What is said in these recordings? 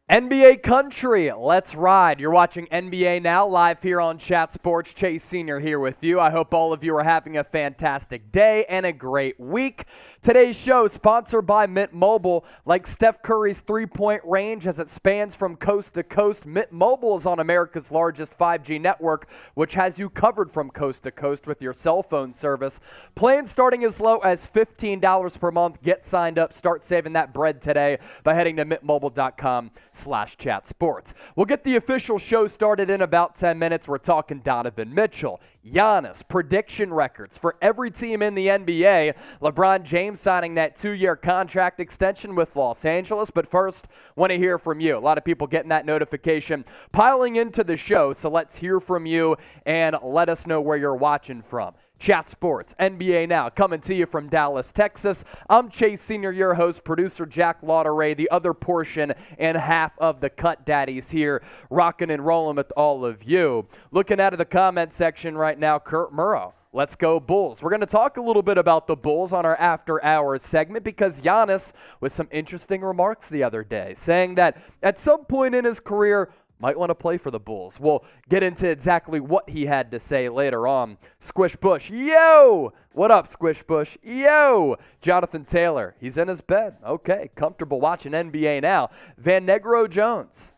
NBA country, let's ride. You're watching NBA Now live here on Chat Sports. Chase Sr. here with you. I hope all of you are having a fantastic day and a great week. Today's show sponsored by Mint Mobile. Like Steph Curry's three-point range as it spans from coast to coast, Mint Mobile is on America's largest 5G network, which has you covered from coast to coast with your cell phone service. Plans starting as low as $15 per month. Get signed up. Start saving that bread today by heading to mintmobile.com/chat sports. We'll get the official show started in about 10 minutes. We're talking Donovan Mitchell, Giannis, prediction records for every team in the NBA. LeBron James signing that 2-year contract extension with Los Angeles. But first, want to hear from you. A lot of people getting that notification piling into the show, so let's hear from you and let us know where you're watching from. Chat Sports, NBA Now, coming to you from Dallas, Texas. I'm Chase Sr., your host, producer Jack Lauderay, the other portion and half of the Cut Daddies here, rocking and rolling with all of you. Looking out of the comment section right now, Kurt Murrow. Let's go Bulls. We're going to talk a little bit about the Bulls on our After Hours segment because Giannis with some interesting remarks the other day, saying that at some point in his career, might want to play for the Bulls. We'll get into exactly what he had to say later on. Squish Bush, yo! What up, Squish Bush? Yo! Jonathan Taylor, he's in his bed. Okay, comfortable watching NBA Now. Van Negro Jones,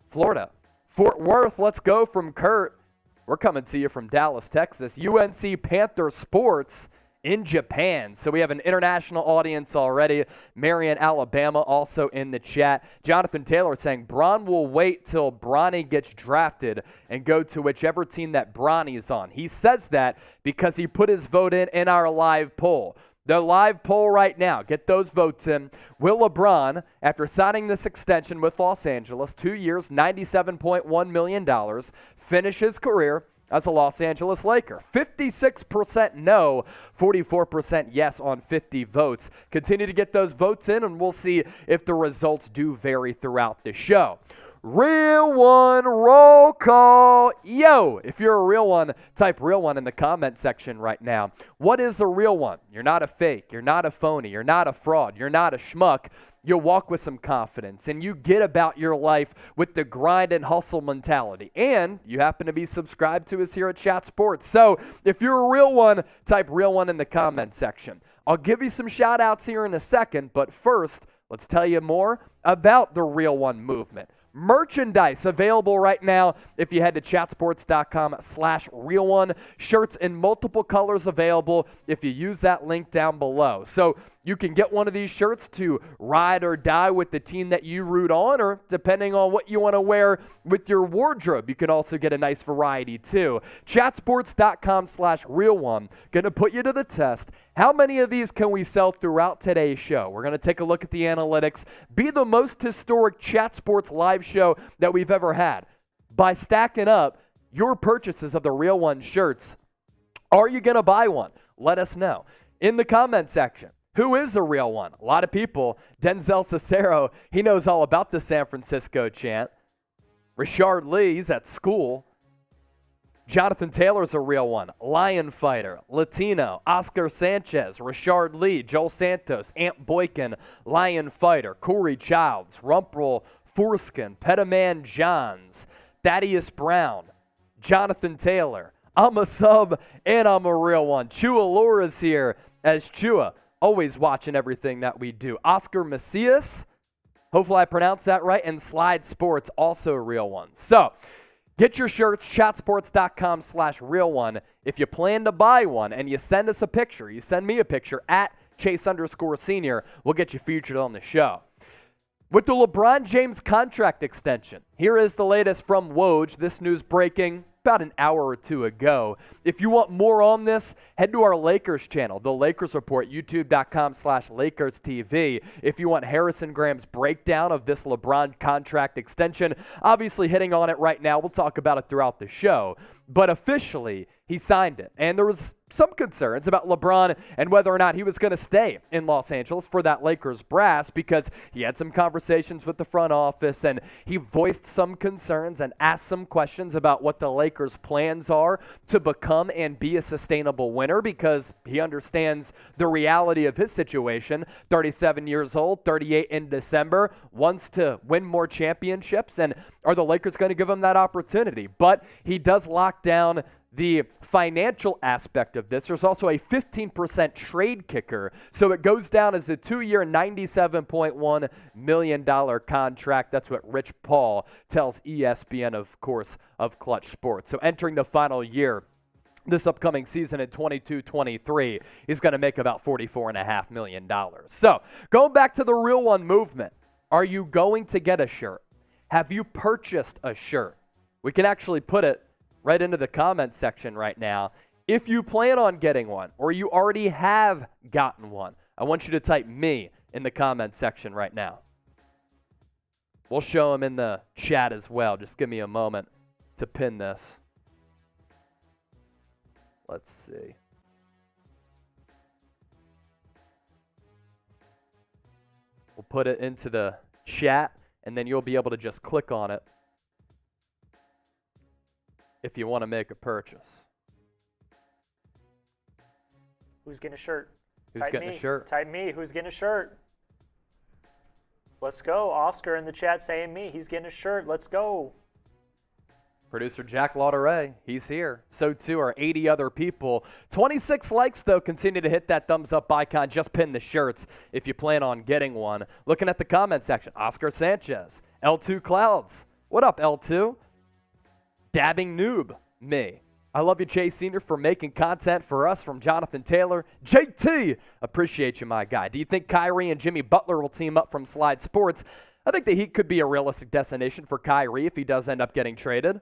Florida. Fort Worth, let's go from Kurt. We're coming to you from Dallas, Texas. UNC Panther Sports in Japan. So we have an international audience already. Marion, Alabama, also in the chat. Jonathan Taylor saying, Bron will wait till Bronny gets drafted and go to whichever team that Bronny's on. He says that because he put his vote in our live poll. The live poll right now, get those votes in. Will LeBron, after signing this extension with Los Angeles, 2 years, $97.1 million, finish his career as a Los Angeles Laker? 56% no, 44% yes on 50 votes. Continue to get those votes in, and we'll see if the results do vary throughout the show. Real one, roll call. Yo, if you're a real one, type real one in the comment section right now. What is a real one? You're not a fake. You're not a phony. You're not a fraud. You're not a schmuck. You'll walk with some confidence, and you get about your life with the grind and hustle mentality. And you happen to be subscribed to us here at Chat Sports. So if you're a real one, type real one in the comment section. I'll give you some shout outs here in a second, but first, let's tell you more about the Real One movement. Merchandise available right now if you head to chatsports.com/real1. Shirts in multiple colors available if you use that link down below. So you can get one of these shirts to ride or die with the team that you root on, or depending on what you want to wear with your wardrobe, you can also get a nice variety too. Chatsports.com/real1. Going to put you to the test. How many of these can we sell throughout today's show? We're going to take a look at the analytics. Be the most historic Chat Sports live show that we've ever had by stacking up your purchases of the Real One shirts. Are you going to buy one? Let us know in the comment section. Who is a real one? A lot of people. Denzel Cicero, he knows all about the San Francisco chant. Richard Lee, he's at school. Jonathan Taylor's a real one. Lion Fighter, Latino, Oscar Sanchez, Richard Lee, Joel Santos, Ant Boykin, Lion Fighter, Corey Childs, Rumple Foreskin, Petaman Johns, Thaddeus Brown, Jonathan Taylor. I'm a sub and I'm a real one. Chua Laura's here as Chua. Always watching everything that we do. Oscar Macias, hopefully I pronounced that right, and Slide Sports, also a real one. So, get your shirts, chatsports.com/real1. If you plan to buy one and you send us a picture, you send me a picture at Chase_Senior, we'll get you featured on the show. With the LeBron James contract extension, here is the latest from Woj. This news breaking about an hour or two ago. If you want more on this, head to our Lakers channel, The Lakers Report, youtube.com/LakersTV. If you want Harrison Graham's breakdown of this LeBron contract extension, obviously hitting on it right now. We'll talk about it throughout the show. But officially, he signed it. And there was some concerns about LeBron and whether or not he was going to stay in Los Angeles for that Lakers brass, because he had some conversations with the front office and he voiced some concerns and asked some questions about what the Lakers' plans are to become and be a sustainable winner, because he understands the reality of his situation. 37 years old, 38 in December, wants to win more championships, and are the Lakers going to give him that opportunity? But he does lock down the financial aspect of this. There's also a 15% trade kicker, so it goes down as a 2-year, $97.1 million contract. That's what Rich Paul tells ESPN, of course, of Clutch Sports. So entering the final year this upcoming season in 22-23, he's going to make about $44.5 million. So going back to the Real One movement, are you going to get a shirt? Have you purchased a shirt? We can actually put it right into the comment section right now. If you plan on getting one or you already have gotten one, I want you to type me in the comment section right now. We'll show them in the chat as well. Just give me a moment to pin this. Let's see. We'll put it into the chat, and then you'll be able to just click on it if you want to make a purchase. Who's getting a shirt? Who's getting a shirt? Type me. Who's getting a shirt? Let's go. Oscar in the chat saying me. He's getting a shirt. Let's go. Producer Jack Lauderay, he's here. So too are 80 other people. 26 likes, though. Continue to hit that thumbs up icon. Just pin the shirts if you plan on getting one. Looking at the comment section, Oscar Sanchez, L2 Clouds. What up, L2? Dabbing Noob, me. I love you, Chase Sr., for making content for us, from Jonathan Taylor. JT, appreciate you, my guy. Do you think Kyrie and Jimmy Butler will team up from Slide Sports? I think the Heat could be a realistic destination for Kyrie if he does end up getting traded.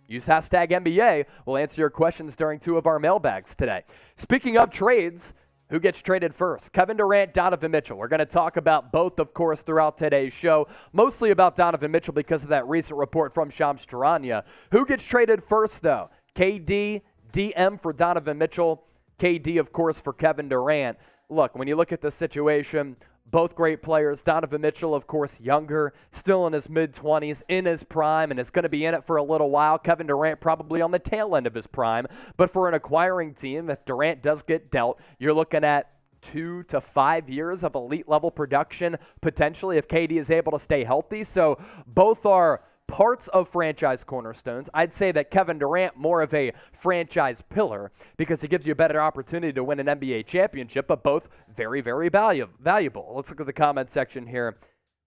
Use hashtag NBA. We'll answer your questions during 2 of our mailbags today. Speaking of trades, who gets traded first? Kevin Durant, Donovan Mitchell. We're going to talk about both, of course, throughout today's show. Mostly about Donovan Mitchell because of that recent report from Shams Charania. Who gets traded first, though? KD, DM for Donovan Mitchell. KD, of course, for Kevin Durant. Look, when you look at the situation, both great players. Donovan Mitchell, of course, younger, still in his mid-20s, in his prime, and is going to be in it for a little while. Kevin Durant probably on the tail end of his prime. But for an acquiring team, if Durant does get dealt, you're looking at 2 to 5 years of elite-level production, potentially, if KD is able to stay healthy. So both are parts of franchise cornerstones. I'd say that Kevin Durant more of a franchise pillar because he gives you a better opportunity to win an NBA championship, but both very, very valuable. Let's look at the comment section here.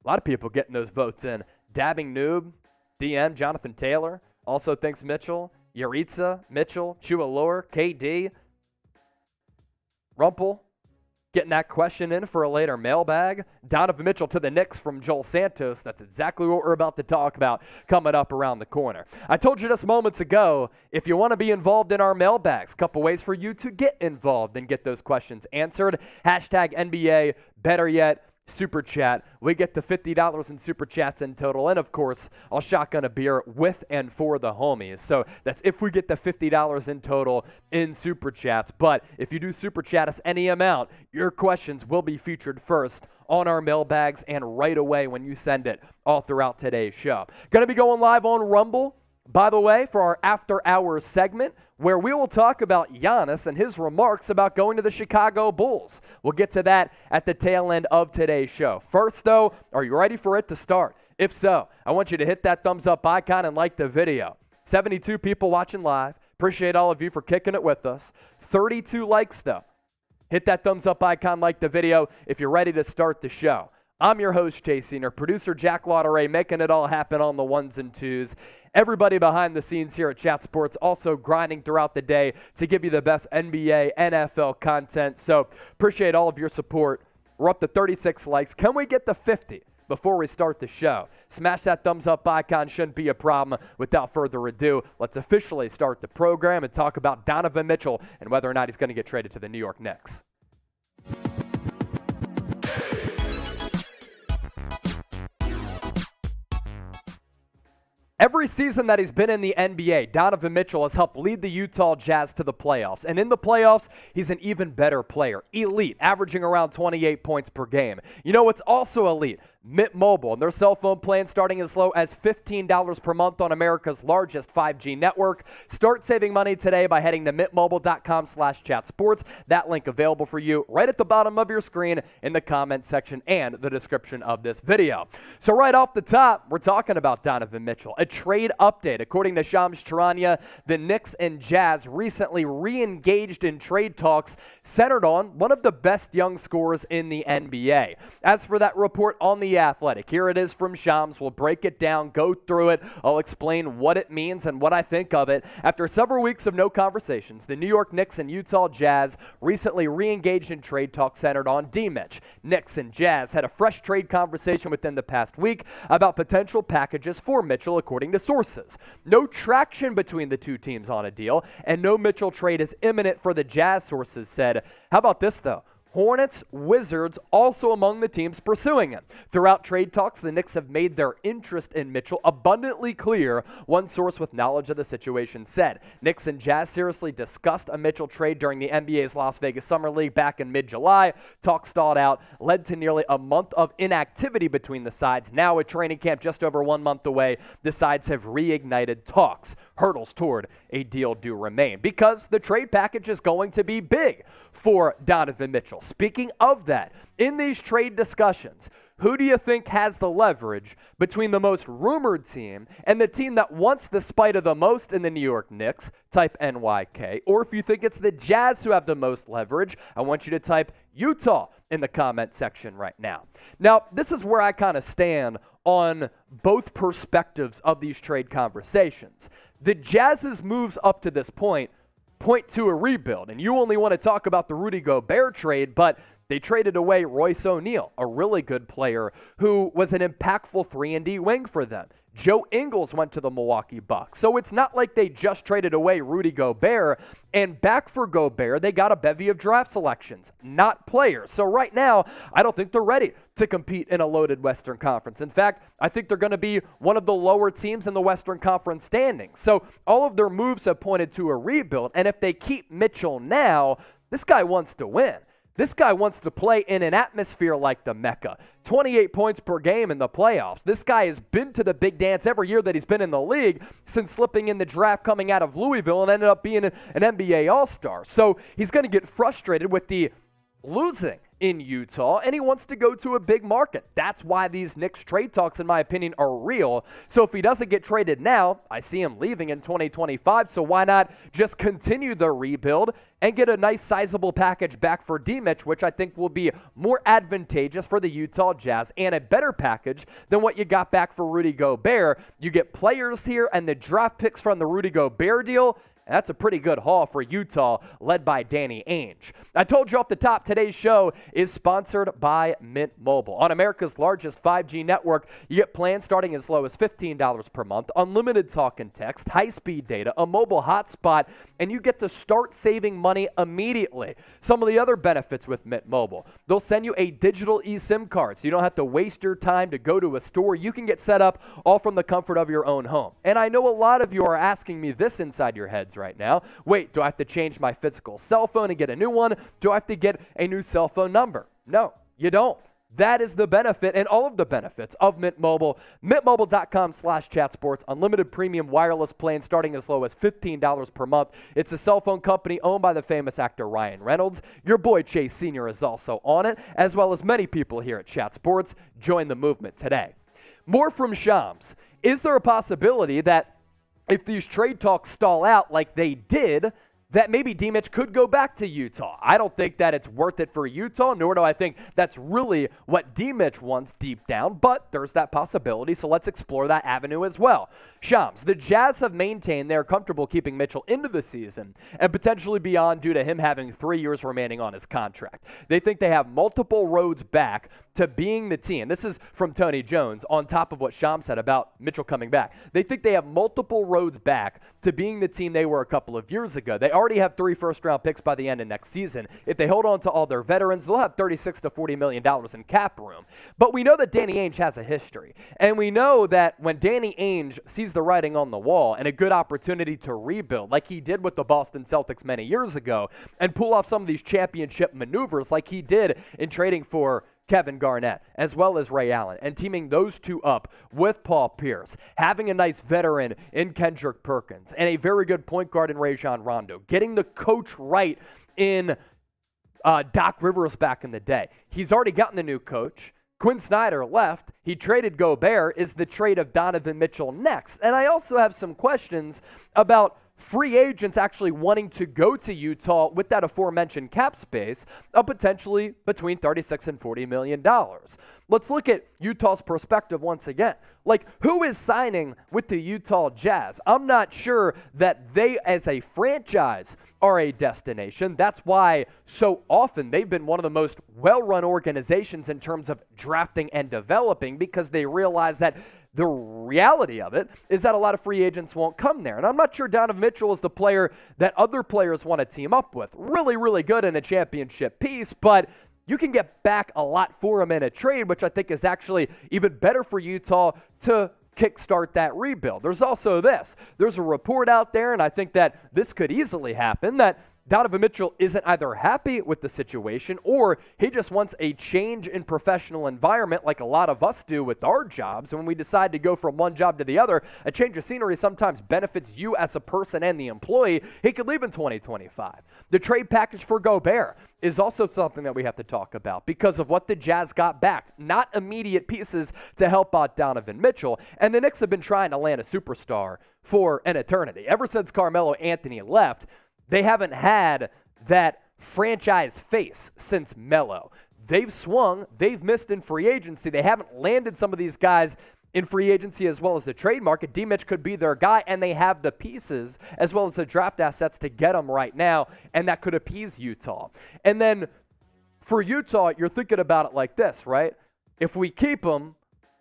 A lot of people getting those votes in. Dabbing Noob, DM, Jonathan Taylor, also thinks Mitchell, Yaritza, Mitchell, Chua KD, Rumpel, getting that question in for a later mailbag. Donovan Mitchell to the Knicks from Joel Santos. That's exactly what we're about to talk about coming up around the corner. I told you just moments ago, if you want to be involved in our mailbags, a couple ways for you to get involved and get those questions answered. Hashtag NBA, better yet, Super Chat. We get to $50 in Super Chats in total. And, of course, I'll shotgun a beer with and for the homies. So that's if we get the $50 in total in Super Chats. But if you do Super Chat us any amount, your questions will be featured first on our mailbags and right away when you send it all throughout today's show. Going to be going live on Rumble, by the way, for our After Hours segment, where we will talk about Giannis and his remarks about going to the Chicago Bulls. We'll get to that at the tail end of today's show. First, though, are you ready for it to start? If so, I want you to hit that thumbs up icon and like the video. 72 people watching live. Appreciate all of you for kicking it with us. 32 likes, though. Hit that thumbs up icon, like the video if you're ready to start the show. I'm your host, Chase Senior, producer Jack Lauderay, making it all happen on the ones and twos. Everybody behind the scenes here at Chat Sports also grinding throughout the day to give you the best NBA, NFL content. So appreciate all of your support. We're up to 36 likes. Can we get to 50 before we start the show? Smash that thumbs up icon. Shouldn't be a problem. Without further ado, let's officially start the program and talk about Donovan Mitchell and whether or not he's going to get traded to the New York Knicks. Every season that he's been in the NBA, Donovan Mitchell has helped lead the Utah Jazz to the playoffs. And in the playoffs, he's an even better player. Elite, averaging around 28 points per game. You know what's also elite? Mint Mobile and their cell phone plan starting as low as $15 per month on America's largest 5G network. Start saving money today by heading to mintmobile.com/chatsports. That link available for you right at the bottom of your screen in the comment section and the description of this video. So right off the top, we're talking about Donovan Mitchell. A trade update. According to Shams Charania, the Knicks and Jazz recently re-engaged in trade talks centered on one of the best young scorers in the NBA. As for that report on the Athletic, here it is from Shams. We'll break it down, go through it. I'll explain what it means and what I think of it. After several weeks of no conversations, the New York Knicks and Utah Jazz recently re-engaged in trade talks centered on D-Mitch. Knicks and Jazz had a fresh trade conversation within the past week about potential packages for Mitchell, according to sources. No traction between the two teams on a deal, and no Mitchell trade is imminent for the Jazz, sources said. How about this, though? Hornets, Wizards also among the teams pursuing him. Throughout trade talks, the Knicks have made their interest in Mitchell abundantly clear, one source with knowledge of the situation said. Knicks and Jazz seriously discussed a Mitchell trade during the NBA's Las Vegas Summer League back in mid-July. Talks stalled out, led to nearly a month of inactivity between the sides. Now, with training camp just over 1 month away, the sides have reignited talks. Hurdles toward a deal do remain because the trade package is going to be big for Donovan Mitchell. Speaking of that, in these trade discussions, who do you think has the leverage between the most rumored team and the team that wants the Spider the most in the New York Knicks? Type NYK. Or if you think it's the Jazz who have the most leverage, I want you to type Utah in the comment section right now. Now, this is where I kind of stand on both perspectives of these trade conversations. The Jazz's moves up to this point to a rebuild, and you only want to talk about the Rudy Gobert trade, but they traded away Royce O'Neal, a really good player who was an impactful 3-and-D wing for them. Joe Ingles went to the MIlwaukee Bucks. So it's not like they just traded away Rudy Gobert, and back for Gobert, they got a bevy of draft selections, not players. So right now, I don't think they're ready to compete in a loaded Western Conference. In fact, I think they're going to be one of the lower teams in the Western Conference standings. So all of their moves have pointed to a rebuild, and if they keep Mitchell now, this guy wants to win. This guy wants to play in an atmosphere like the Mecca. 28 points per game in the playoffs. This guy has been to the big dance every year that he's been in the league since slipping in the draft coming out of Louisville and ended up being an NBA All-Star. So he's going to get frustrated with the losing in Utah, and he wants to go to a big market. That's why these Knicks trade talks, in my opinion, are real. So if he doesn't get traded now, I see him leaving in 2025, so why not just continue the rebuild and get a nice sizable package back for D-Mitch, which I think will be more advantageous for the Utah Jazz and a better package than what you got back for Rudy Gobert. You get players here and the draft picks from the Rudy Gobert deal. That's a pretty good haul for Utah, led by Danny Ainge. I told you off the top, today's show is sponsored by Mint Mobile. On America's largest 5G network, you get plans starting as low as $15 per month, unlimited talk and text, high-speed data, a mobile hotspot, and you get to start saving money immediately. Some of the other benefits with Mint Mobile: they'll send you a digital eSIM card, so you don't have to waste your time to go to a store. You can get set up all from the comfort of your own home. And I know a lot of you are asking me this inside your heads right now. Wait, do I have to change my physical cell phone and get a new one? Do I have to get a new cell phone number? No, you don't. That is the benefit and all of the benefits of Mint Mobile. MintMobile.com/chatsports. Unlimited premium wireless plan starting as low as $15 per month. It's a cell phone company owned by the famous actor Ryan Reynolds. Your boy Chase Sr. is also on it, as well as many people here at Chat Sports. Join the movement today. More from Shams. Is there a possibility that if these trade talks stall out like they did, that maybe D-Mitch could go back to Utah? I don't think that it's worth it for Utah, nor do I think that's really what D-Mitch wants deep down, but there's that possibility, so let's explore that avenue as well. Shams, the Jazz have maintained they're comfortable keeping Mitchell into the season and potentially beyond due to him having 3 years remaining on his contract. They think they have multiple roads back to being the team. This is from Tony Jones on top of what Shams said about Mitchell coming back. They think they have multiple roads back to being the team they were a couple of years ago. They already have 3 first-round picks by the end of next season. If they hold on to all their veterans, they'll have $36 to $40 million in cap room. But we know that Danny Ainge has a history. And we know that when Danny Ainge sees the writing on the wall and a good opportunity to rebuild, like he did with the Boston Celtics many years ago, and pull off some of these championship maneuvers like he did in trading for Kevin Garnett, as well as Ray Allen, and teaming those two up with Paul Pierce, having a nice veteran in Kendrick Perkins, and a very good point guard in Rajon Rondo, getting the coach right in Doc Rivers back in the day. He's already gotten the new coach. Quinn Snyder left. He traded Gobert. Is the trade of Donovan Mitchell next? And I also have some questions about free agents actually wanting to go to Utah with that aforementioned cap space of potentially between $36 and $40 million. Let's look at Utah's perspective once again. Like, who is signing with the Utah Jazz? I'm not sure that they, as a franchise, are a destination. That's why so often they've been one of the most well-run organizations in terms of drafting and developing, because they realize that the reality of it is that a lot of free agents won't come there. And I'm not sure Donovan Mitchell is the player that other players want to team up with. Really, really good in a championship piece, but you can get back a lot for him in a trade, which I think is actually even better for Utah to kickstart that rebuild. There's also this. There's a report out there, and I think that this could easily happen, that Donovan Mitchell isn't either happy with the situation or he just wants a change in professional environment like a lot of us do with our jobs. And when we decide to go from one job to the other, a change of scenery sometimes benefits you as a person and the employee. He could leave in 2025. The trade package for Gobert is also something that we have to talk about because of what the Jazz got back. Not immediate pieces to help out Donovan Mitchell. And the Knicks have been trying to land a superstar for an eternity. Ever since Carmelo Anthony left, they haven't had that franchise face since Melo. They've swung. They've missed in free agency. They haven't landed some of these guys in free agency as well as the trade market. D-Mitch could be their guy, and they have the pieces as well as the draft assets to get them right now, and that could appease Utah. And then for Utah, you're thinking about it like this, right? If we keep them,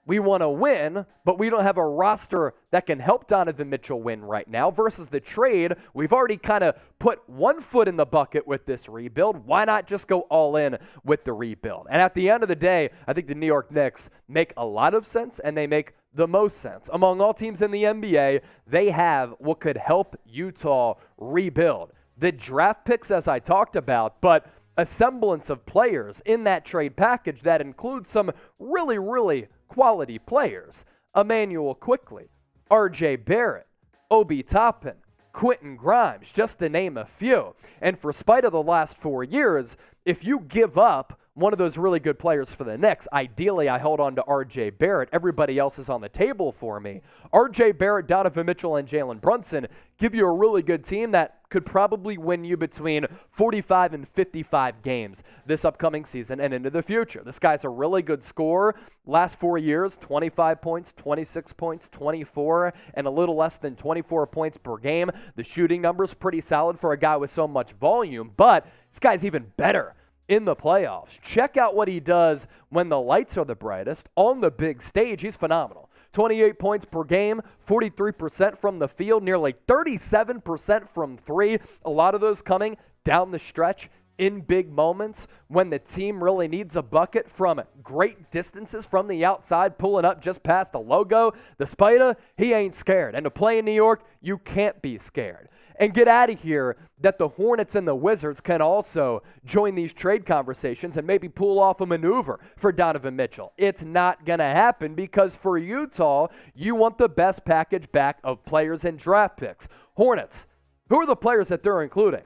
we want to win, but we don't have a roster that can help Donovan Mitchell win right now. Versus the trade, we've already kind of put one foot in the bucket with this rebuild. Why not just go all in with the rebuild? And at the end of the day, I think the New York Knicks make a lot of sense, and they make the most sense. Among all teams in the NBA, they have what could help Utah rebuild. The draft picks, as I talked about, but a semblance of players in that trade package that includes some really, really quality players. Emmanuel Quickley, R.J. Barrett, Obi Toppin, Quentin Grimes, just to name a few. And for spite of the last 4 years, if you give up one of those really good players for the Knicks, ideally I hold on to R.J. Barrett. Everybody else is on the table for me. R.J. Barrett, Donovan Mitchell, and Jalen Brunson give you a really good team that could probably win you between 45 and 55 games this upcoming season and into the future. This guy's a really good scorer. Last 4 years, 25 points, 26 points, 24, and a little less than 24 points per game. The shooting number's pretty solid for a guy with so much volume, but this guy's even better in the playoffs. Check out what he does when the lights are the brightest. On the big stage, he's phenomenal. 28 points per game, 43% from the field, nearly 37% from three. A lot of those coming down the stretch in big moments when the team really needs a bucket from great distances from the outside, pulling up just past the logo. The Spider, he ain't scared. And to play in New York, you can't be scared. And get out of here that the Hornets and the Wizards can also join these trade conversations and maybe pull off a maneuver for Donovan Mitchell. It's not going to happen because for Utah, you want the best package back of players and draft picks. Hornets, who are the players that they're including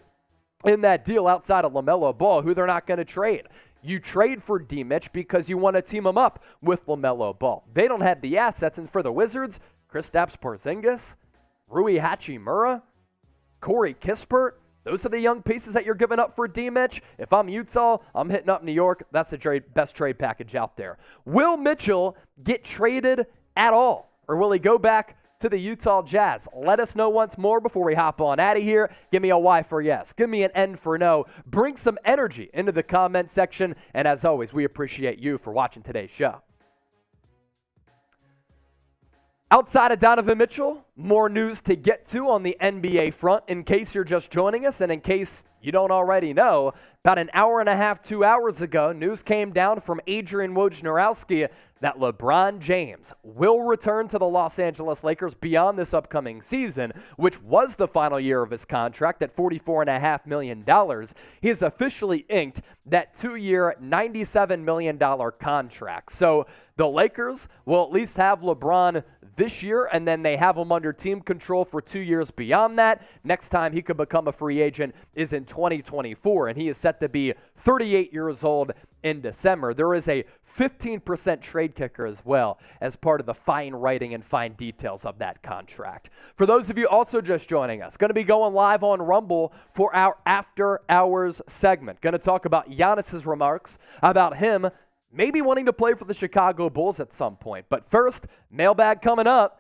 in that deal outside of LaMelo Ball, who they're not going to trade? You trade for D-Mitch because you want to team him up with LaMelo Ball. They don't have the assets. And for the Wizards, Kristaps Porzingis, Rui Hachimura, Corey Kispert, those are the young pieces that you're giving up for D-Mitch. If I'm Utah, I'm hitting up New York. That's the best trade package out there. Will Mitchell get traded at all? Or will he go back to the Utah Jazz? Let us know once more before we hop on out of here. Give me a Y for yes. Give me an N for no. Bring some energy into the comment section. And as always, we appreciate you for watching today's show. Outside of Donovan Mitchell, more news to get to on the NBA front in case you're just joining us and in case you don't already know. About an hour and a half, 2 hours ago, news came down from Adrian Wojnarowski that LeBron James will return to the Los Angeles Lakers beyond this upcoming season, which was the final year of his contract at $44.5 million. He has officially inked that 2-year, $97 million contract. So the Lakers will at least have LeBron this year, and then they have him under team control for 2 years beyond that. Next time he could become a free agent is in 2024, and he is set to be 38 years old in December. There is a 15% trade kicker as well as part of the fine writing and fine details of that contract. For those of you also just joining us, going to be going live on Rumble for our After Hours segment. Going to talk about Giannis's remarks about him maybe wanting to play for the Chicago Bulls at some point. But first, mailbag coming up.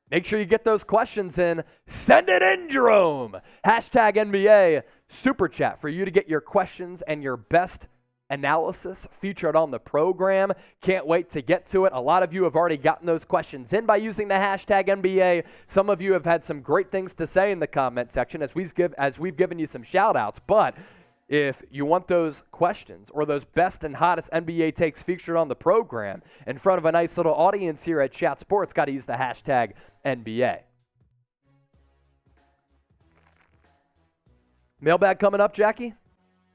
Make sure you get those questions in. Send it in, Jerome. Hashtag NBA Super Chat for you to get your questions and your best analysis featured on the program. Can't wait to get to it. A lot of you have already gotten those questions in by using the hashtag NBA. Some of you have had some great things to say in the comment section as we've given you some shout outs. But if you want those questions or those best and hottest NBA takes featured on the program in front of a nice little audience here at Chat Sports, got to use the hashtag NBA. Mailbag coming up, Jackie?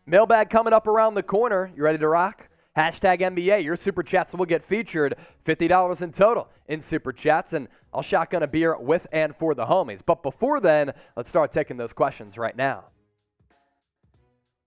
Mailbag coming up around the corner. You ready to rock? Hashtag NBA. Your Super Chats will get featured. $50 in total in Super Chats, and I'll shotgun a beer with and for the homies. But before then, let's start taking those questions right now.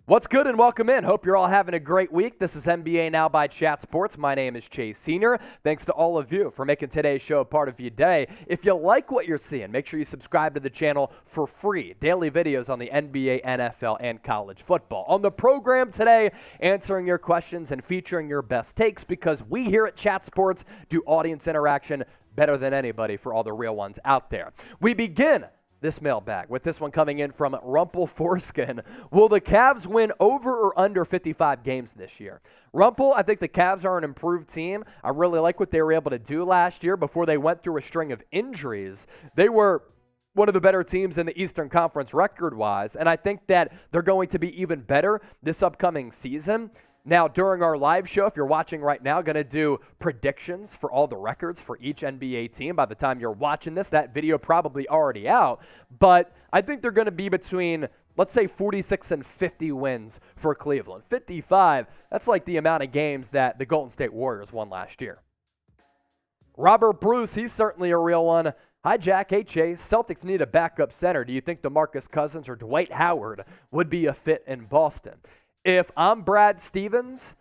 What's good and welcome in. Hope you're all having a great week. This is NBA Now by Chat Sports. My name is Chase Senior. Thanks to all of you for making today's show a part of your day. If you like what you're seeing, make sure you subscribe to the channel for free. Daily videos on the NBA, NFL, and college football. On the program today, answering your questions and featuring your best takes because we here at Chat Sports do audience interaction better than anybody for all the real ones out there. We begin this mailbag with this one coming in from Rumple Foreskin. Will the Cavs win over or under 55 games this year? Rumple, I think the Cavs are an improved team. I really like what they were able to do last year before they went through a string of injuries. They were one of the better teams in the Eastern Conference record-wise, and I think that they're going to be even better this upcoming season. Now, during our live show, if you're watching right now, going to do predictions for all the records for each NBA team. By the time you're watching this, that video probably already out. But I think they're going to be between, let's say, 46 and 50 wins for Cleveland. 55, that's like the amount of games that the Golden State Warriors won last year. Robert Bruce, he's certainly a real one. Hi, Jack. Hey, Chase. Celtics need a backup center. Do you think DeMarcus Cousins or Dwight Howard would be a fit in Boston? If I'm Brad Stevens,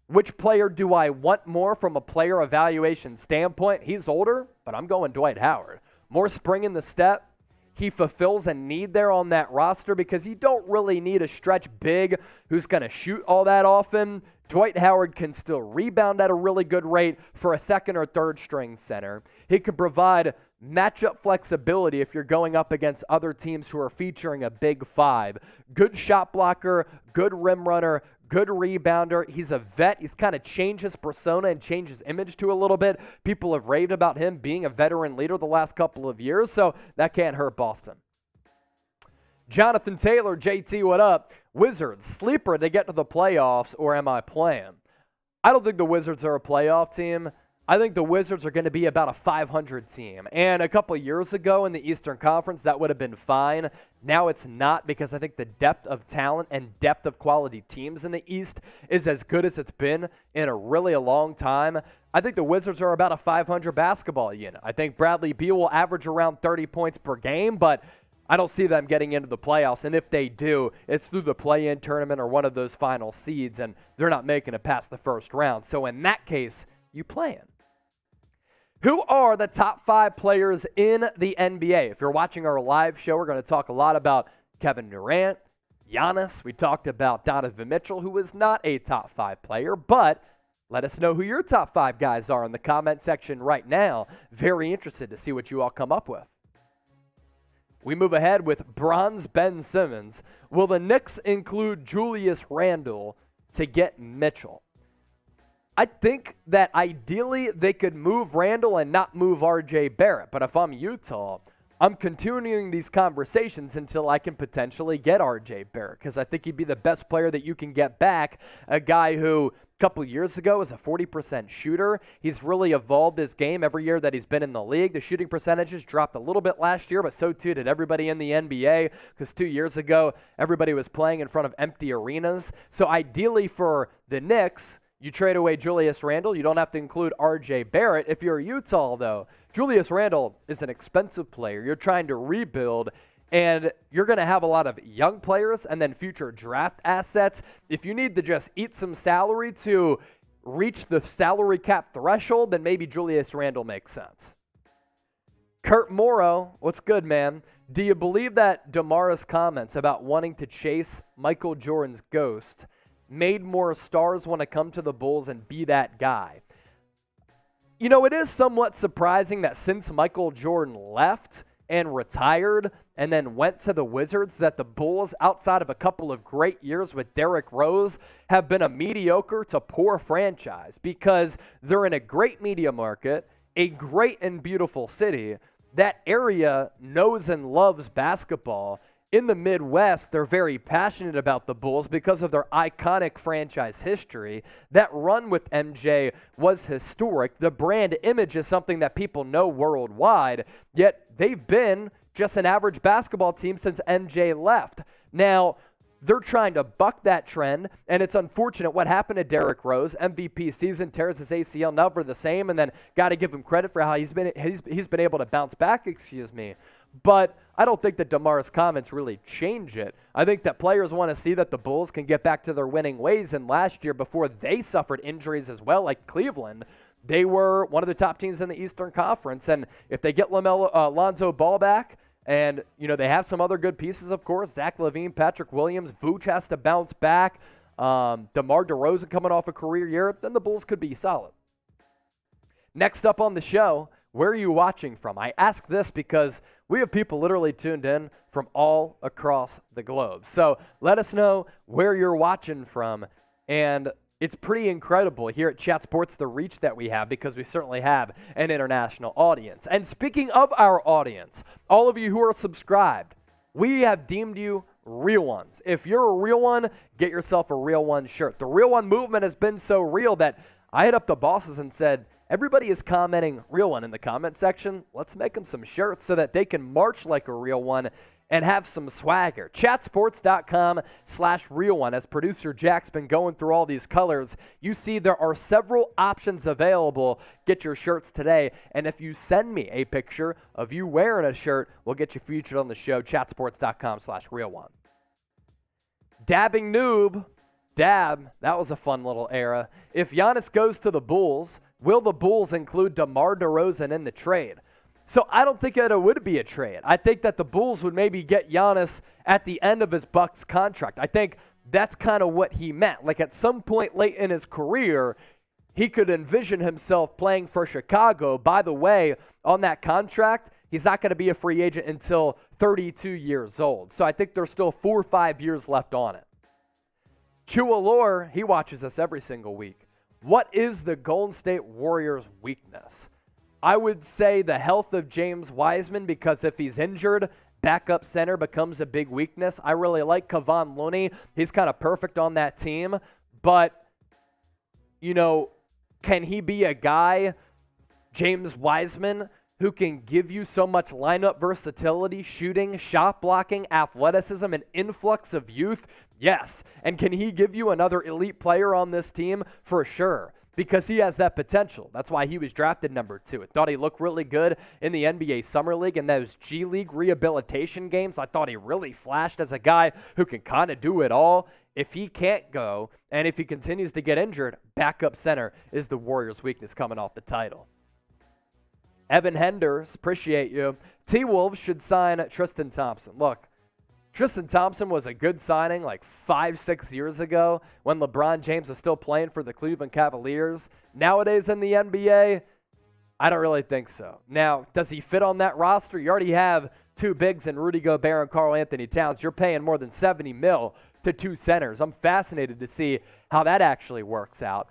which player do I want more from a player evaluation standpoint? He's older, but I'm going Dwight Howard. More spring in the step. He fulfills a need there on that roster because you don't really need a stretch big who's going to shoot all that often. Dwight Howard can still rebound at a really good rate for a second or third string center. He can provide matchup flexibility if you're going up against other teams who are featuring a big five. Good shot blocker, good rim runner, good rebounder. He's a vet. He's kind of changed his persona and changed his image to a little bit. People have raved about him being a veteran leader the last couple of years, so that can't hurt Boston. Jonathan Taylor, JT, what up? Wizards, sleeper to get to the playoffs, or am I playing? I don't think the Wizards are a playoff team. I think the Wizards are going to be about a 500 team. And a couple of years ago in the Eastern Conference, that would have been fine. Now it's not because I think the depth of talent and depth of quality teams in the East is as good as it's been in a really long time. I think the Wizards are about a 500 basketball unit. I think Bradley Beal will average around 30 points per game, but I don't see them getting into the playoffs, and if they do, it's through the play-in tournament or one of those final seeds, and they're not making it past the first round. So in that case, you playing. Who are the top 5 players in the NBA? If you're watching our live show, we're going to talk a lot about Kevin Durant, Giannis. We talked about Donovan Mitchell, who is not a top 5 player, but let us know who your top 5 guys are in the comment section right now. Very interested to see what you all come up with. We move ahead with Bronze Ben Simmons. Will the Knicks include Julius Randle to get Mitchell? I think that ideally they could move Randall and not move RJ Barrett. But if I'm Utah, I'm continuing these conversations until I can potentially get RJ Barrett, because I think he'd be the best player that you can get back, a guy who a couple years ago was a 40% shooter. He's really evolved his game every year that he's been in the league. The shooting percentages dropped a little bit last year, but so too did everybody in the NBA, because 2 years ago, everybody was playing in front of empty arenas. So ideally for the Knicks, you trade away Julius Randle. You don't have to include RJ Barrett. If you're Utah, though, Julius Randle is an expensive player. You're trying to rebuild, and you're going to have a lot of young players and then future draft assets. If you need to just eat some salary to reach the salary cap threshold, then maybe Julius Randle makes sense. Kurt Morrow, what's good, man? Do you believe that DeMar's comments about wanting to chase Michael Jordan's ghost made more stars want to come to the Bulls and be that guy? You know, it is somewhat surprising that since Michael Jordan left and retired and then went to the Wizards, that the Bulls, outside of a couple of great years with Derrick Rose, have been a mediocre to poor franchise, because they're in a great media market, a great and beautiful city. That area knows and loves basketball. In the Midwest, they're very passionate about the Bulls because of their iconic franchise history. That run with MJ was historic. The brand image is something that people know worldwide, yet they've been just an average basketball team since MJ left. Now, they're trying to buck that trend, and it's unfortunate what happened to Derrick Rose. MVP season, tears his ACL, never the same, and then got to give him credit for how he's been able to bounce back, But I don't think that DeMar's comments really change it. I think that players want to see that the Bulls can get back to their winning ways. And last year, before they suffered injuries as well, like Cleveland, they were one of the top teams in the Eastern Conference. And if they get Lonzo Ball back, and they have some other good pieces, of course, Zach LaVine, Patrick Williams, Vooch has to bounce back, DeMar DeRozan coming off a career year, then the Bulls could be solid. Next up on the show, where are you watching from? I ask this because we have people literally tuned in from all across the globe. So let us know where you're watching from. And it's pretty incredible here at Chat Sports, the reach that we have, because we certainly have an international audience. And speaking of our audience, all of you who are subscribed, we have deemed you real ones. If you're a real one, get yourself a Real One shirt. The Real One movement has been so real that I hit up the bosses and said, everybody is commenting Real One in the comment section. Let's make them some shirts so that they can march like a real one and have some swagger. Chatsports.com/Real One. As producer Jack's been going through all these colors, you see there are several options available. Get your shirts today. And if you send me a picture of you wearing a shirt, we'll get you featured on the show. Chatsports.com/Real One. Dabbing noob. Dab. That was a fun little era. If Giannis goes to the Bulls, will the Bulls include DeMar DeRozan in the trade? So I don't think that it would be a trade. I think that the Bulls would maybe get Giannis at the end of his Bucks contract. I think that's kind of what he meant. Like at some point late in his career, he could envision himself playing for Chicago. By the way, on that contract, he's not going to be a free agent until 32 years old. So I think there's still 4 or 5 years left on it. Chualor, he watches us every single week. What is the Golden State Warriors' weakness? I would say the health of James Wiseman, because if he's injured, backup center becomes a big weakness. I really like Kevon Looney. He's kind of perfect on that team. But, can he be a guy, James Wiseman, who can give you so much lineup versatility, shooting, shot blocking, athleticism, an influx of youth? Yes. And can he give you another elite player on this team? For sure. Because he has that potential. That's why he was drafted number 2. I thought he looked really good in the NBA Summer League and those G League rehabilitation games. I thought he really flashed as a guy who can kind of do it all. If he can't go, and if he continues to get injured, backup center is the Warriors' weakness coming off the title. Evan Henders, appreciate you. T-Wolves should sign Tristan Thompson. Look, Tristan Thompson was a good signing like 5-6 years ago when LeBron James was still playing for the Cleveland Cavaliers. Nowadays in the NBA, I don't really think so. Now, does he fit on that roster? You already have 2 bigs in Rudy Gobert and Karl Anthony Towns. You're paying more than $70 million to 2 centers. I'm fascinated to see how that actually works out.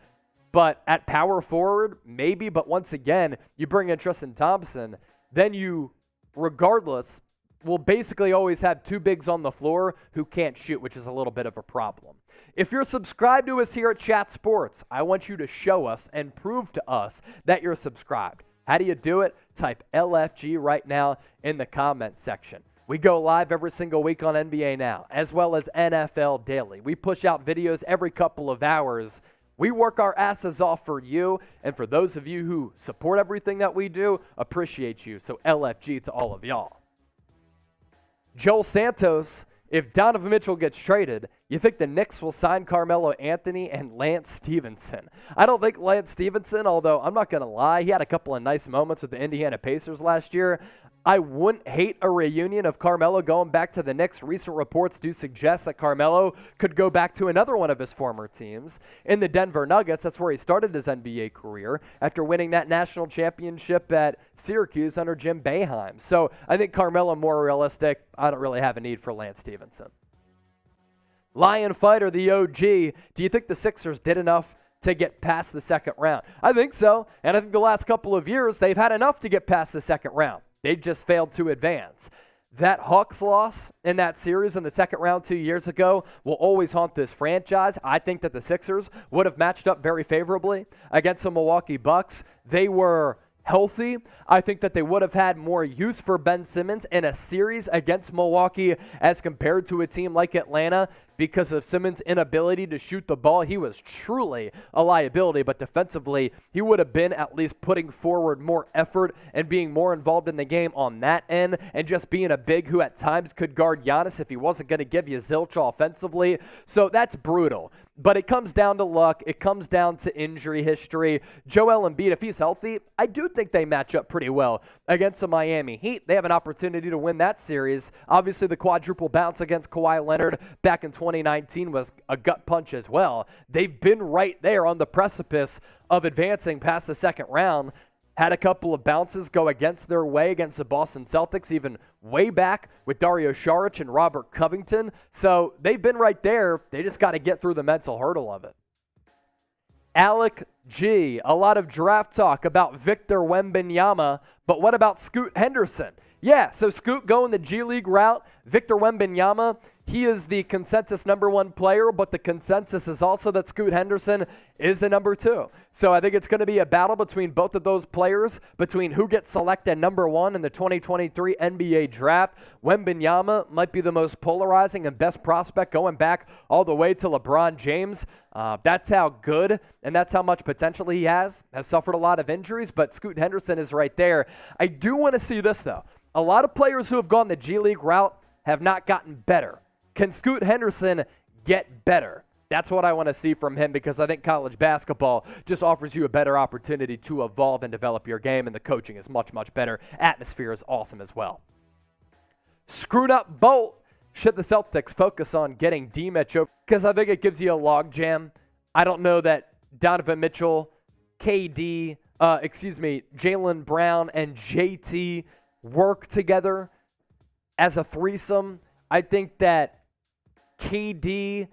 But at power forward, maybe. But once again, you bring in Tristan Thompson, then you, regardless, will basically always have two bigs on the floor who can't shoot, which is a little bit of a problem. If you're subscribed to us here at Chat Sports, I want you to show us and prove to us that you're subscribed. How do you do it? Type LFG right now in the comment section. We go live every single week on NBA Now, as well as NFL Daily. We push out videos every couple of hours. We work our asses off for you, and for those of you who support everything that we do, appreciate you. So LFG to all of y'all. Joel Santos, if Donovan Mitchell gets traded, you think the Knicks will sign Carmelo Anthony and Lance Stevenson? I don't think Lance Stevenson, although I'm not going to lie, he had a couple of nice moments with the Indiana Pacers last year. I wouldn't hate a reunion of Carmelo going back to the Knicks. Recent reports do suggest that Carmelo could go back to another one of his former teams in the Denver Nuggets. That's where he started his NBA career after winning that national championship at Syracuse under Jim Boeheim. So I think Carmelo more realistic. I don't really have a need for Lance Stevenson. Lion Fighter, the OG, do you think the Sixers did enough to get past the second round? I think so, and I think the last couple of years they've had enough to get past the second round. They just failed to advance. That Hawks loss in that series in the second round 2 years ago will always haunt this franchise. I think that the Sixers would have matched up very favorably against the Milwaukee Bucks. They were healthy. I think that they would have had more use for Ben Simmons in a series against Milwaukee as compared to a team like Atlanta because of Simmons' inability to shoot the ball. He was truly a liability, but defensively, he would have been at least putting forward more effort and being more involved in the game on that end and just being a big who at times could guard Giannis if he wasn't going to give you zilch offensively. So that's brutal. But it comes down to luck. It comes down to injury history. Joel Embiid, if he's healthy, I do think they match up pretty well against the Miami Heat. They have an opportunity to win that series. Obviously, the quadruple bounce against Kawhi Leonard back in 2019 was a gut punch as well. They've been right there on the precipice of advancing past the second round. Had a couple of bounces go against their way against the Boston Celtics, even way back with Dario Saric and Robert Covington. So they've been right there. They just got to get through the mental hurdle of it. Alec G, a lot of draft talk about Victor Wembanyama, but what about Scoot Henderson? Yeah, so Scoot going the G League route. Victor Wembanyama, he is the consensus number one player, but the consensus is also that Scoot Henderson is the number two. So I think it's going to be a battle between both of those players, between who gets selected number one in the 2023 NBA draft. Wembanyama might be the most polarizing and best prospect going back all the way to LeBron James. That's how good and that's how much potential he has suffered a lot of injuries, but Scoot Henderson is right there. I do want to see this, though. A lot of players who have gone the G League route have not gotten better. Can Scoot Henderson get better? That's what I want to see from him because I think college basketball just offers you a better opportunity to evolve and develop your game, and the coaching is much, much better. Atmosphere is awesome as well. Screwed up Bolt. Should the Celtics focus on getting D-Mitch over? Because I think it gives you a logjam. I don't know that Donovan Mitchell, Jaylen Brown, and JT work together as a threesome. I think that KD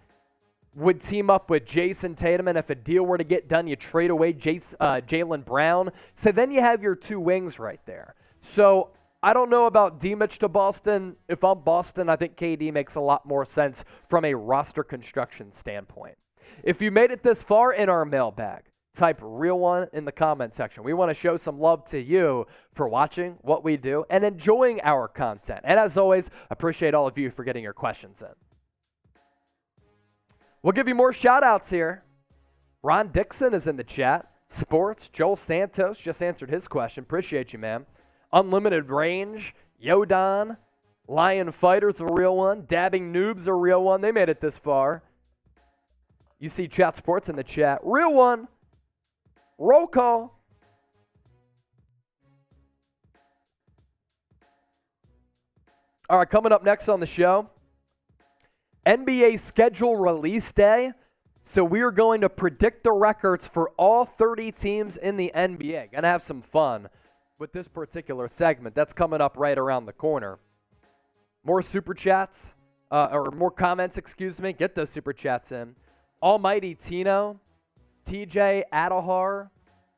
would team up with Jason Tatum, and if a deal were to get done, you trade away Jaylen Brown. So then you have your two wings right there. So I don't know about D-Mitch to Boston. If I'm Boston, I think KD makes a lot more sense from a roster construction standpoint. If you made it this far in our mailbag, type real one in the comment section. We want to show some love to you for watching what we do and enjoying our content. And as always, appreciate all of you for getting your questions in. We'll give you more shout outs here. Ron Dixon is in the chat. Sports, Joel Santos just answered his question. Appreciate you, man. Unlimited Range, Yodon, Lion Fighter's a real one. Dabbing Noob's a real one. They made it this far. You see Chat Sports in the chat. Real one. Roll call. All right, coming up next on the show, NBA schedule release day. So we are going to predict the records for all 30 teams in the NBA. Gonna have some fun with this particular segment. That's coming up right around the corner. More super chats, or more comments, excuse me. Get those super chats in. Almighty Tino, TJ Adahar,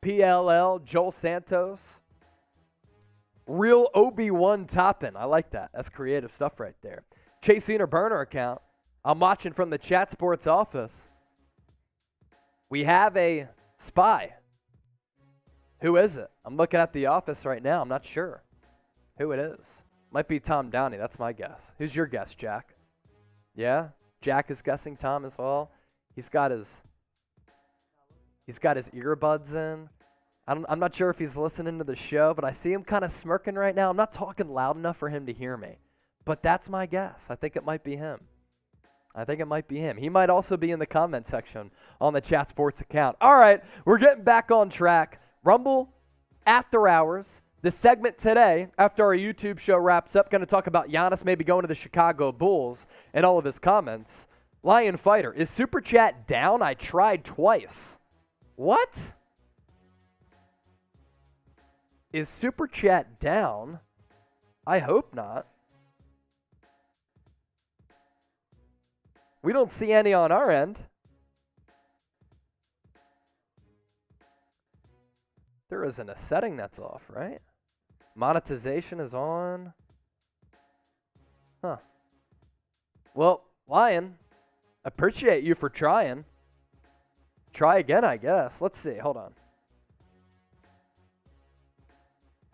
PLL, Joel Santos. Real Obi-Wan Toppin. I like that. That's creative stuff right there. Chase Senior burner account. I'm watching from the Chat Sports office. We have a spy. Who is it? I'm looking at the office right now. I'm not sure who it is. Might be Tom Downey. That's my guess. Who's your guess, Jack? Yeah? Jack is guessing Tom as well. He's got his earbuds in. I'm not sure if he's listening to the show, but I see him kind of smirking right now. I'm not talking loud enough for him to hear me, but that's my guess. I think it might be him. He might also be in the comment section on the Chat Sports account. All right, we're getting back on track. Rumble After Hours. The segment today, after our YouTube show wraps up, going to talk about Giannis maybe going to the Chicago Bulls and all of his comments. Lion Fighter, is Super Chat down? I tried twice. What? Is Super Chat down? I hope not. We don't see any on our end. There isn't a setting that's off, right? Monetization is on. Huh. Well, Lion, appreciate you for trying. Try again, I guess. Let's see. Hold on.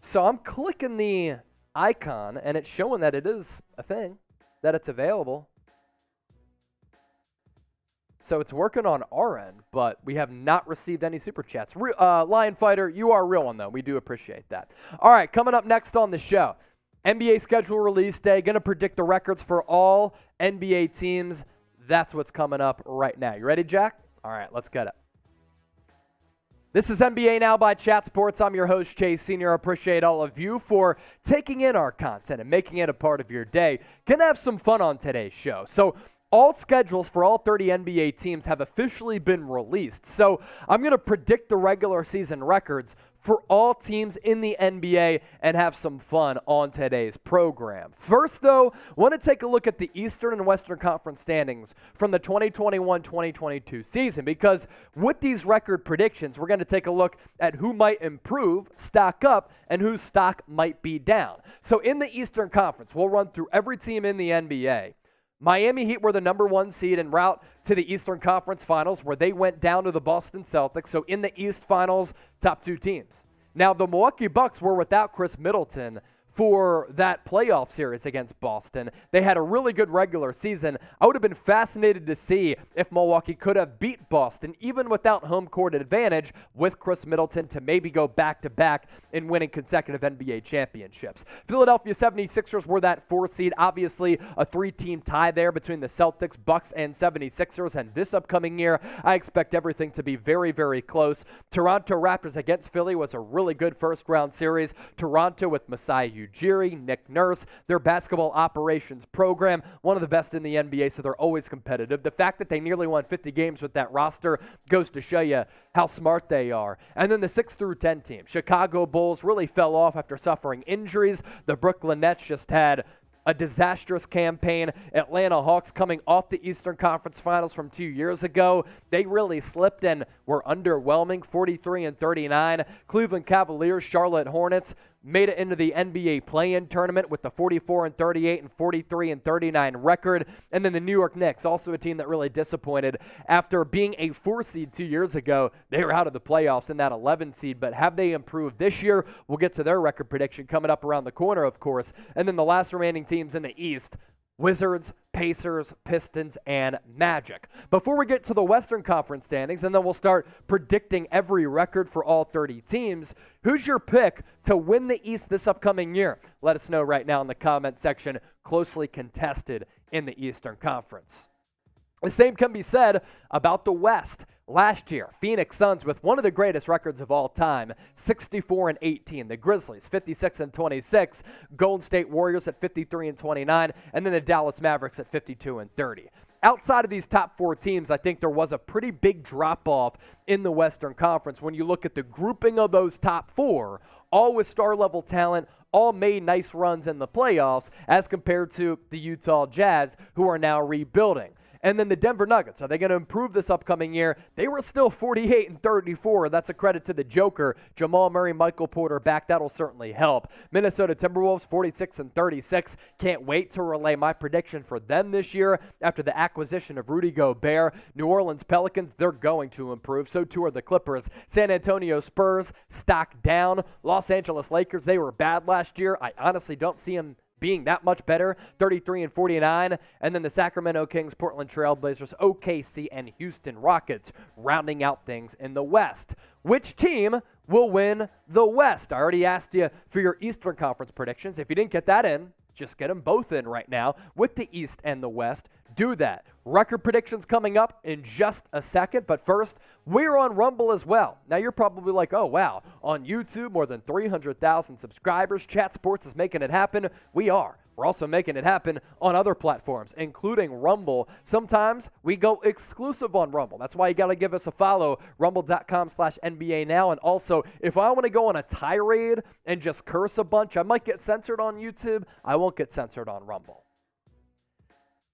So I'm clicking the icon, and it's showing that it is a thing, that it's available. So it's working on our end, but we have not received any Super Chats. Lion Fighter, you are a real one, though. We do appreciate that. All right, coming up next on the show, NBA schedule release day. Going to predict the records for all NBA teams. That's what's coming up right now. You ready, Jack? All right, let's get it. This is NBA Now by Chat Sports. I'm your host, Chase Senior. I appreciate all of you for taking in our content and making it a part of your day. Gonna have some fun on today's show. So all schedules for all 30 NBA teams have officially been released. So I'm going to predict the regular season records for all teams in the NBA and have some fun on today's program. First, though, I want to take a look at the Eastern and Western Conference standings from the 2021-2022 season, because with these record predictions, we're going to take a look at who might improve, stock up, and whose stock might be down. So in the Eastern Conference, we'll run through every team in the NBA. Miami Heat were the number 1 seed en route to the Eastern Conference Finals, where they went down to the Boston Celtics. So in the East Finals, top 2 teams. Now, the Milwaukee Bucks were without Chris Middleton for that playoff series against Boston. They had a really good regular season. I would have been fascinated to see if Milwaukee could have beat Boston, even without home court advantage, with Chris Middleton to maybe go back-to-back in winning consecutive NBA championships. Philadelphia 76ers were that 4 seed. Obviously, a 3-team tie there between the Celtics, Bucks, and 76ers. And this upcoming year, I expect everything to be very, very close. Toronto Raptors against Philly was a really good first-round series. Toronto with Masai Ujiri, Nick Nurse, their basketball operations program, one of the best in the NBA, so they're always competitive. The fact that they nearly won 50 games with that roster goes to show you how smart they are. And then the 6 through 10 team, Chicago Bulls really fell off after suffering injuries. The Brooklyn Nets just had a disastrous campaign. Atlanta Hawks coming off the Eastern Conference Finals from 2 years ago. They really slipped and were underwhelming, 43-39. Cleveland Cavaliers, Charlotte Hornets made it into the NBA play-in tournament with the 44-38 and 43-39 record. And then the New York Knicks, also a team that really disappointed. After being a 4 seed 2 years ago, they were out of the playoffs in that 11 seed. But have they improved this year? We'll get to their record prediction coming up around the corner, of course. And then the last remaining teams in the East, Wizards, Pacers, Pistons, and Magic. Before we get to the Western Conference standings, and then we'll start predicting every record for all 30 teams, who's your pick to win the East this upcoming year? Let us know right now in the comment section. Closely contested in the Eastern Conference. The same can be said about the West. Last year, Phoenix Suns with one of the greatest records of all time, 64-18. The Grizzlies, 56-26. Golden State Warriors at 53-29. And then the Dallas Mavericks at 52-30. Outside of these top 4 teams, I think there was a pretty big drop-off in the Western Conference when you look at the grouping of those top 4, all with star-level talent, all made nice runs in the playoffs as compared to the Utah Jazz, who are now rebuilding. And then the Denver Nuggets, are they going to improve this upcoming year? They were still 48-34. That's a credit to the Joker. Jamal Murray, Michael Porter back. That'll certainly help. Minnesota Timberwolves, 46-36. Can't wait to relay my prediction for them this year after the acquisition of Rudy Gobert. New Orleans Pelicans, they're going to improve. So too are the Clippers. San Antonio Spurs, stock down. Los Angeles Lakers, they were bad last year. I honestly don't see them being that much better, 33-49. And then the Sacramento Kings, Portland Trailblazers, OKC, and Houston Rockets rounding out things in the West. Which team will win the West? I already asked you for your Eastern Conference predictions. If you didn't get that in, just get them both in right now with the East and the West. Do that. Record predictions coming up in just a second, but first, we're on Rumble as well. Now, you're probably like, oh, wow, on YouTube, more than 300,000 subscribers. Chat Sports is making it happen. We are. We're also making it happen on other platforms, including Rumble. Sometimes we go exclusive on Rumble. That's why you got to give us a follow, rumble.com/NBA now. And also, if I want to go on a tirade and just curse a bunch, I might get censored on YouTube. I won't get censored on Rumble.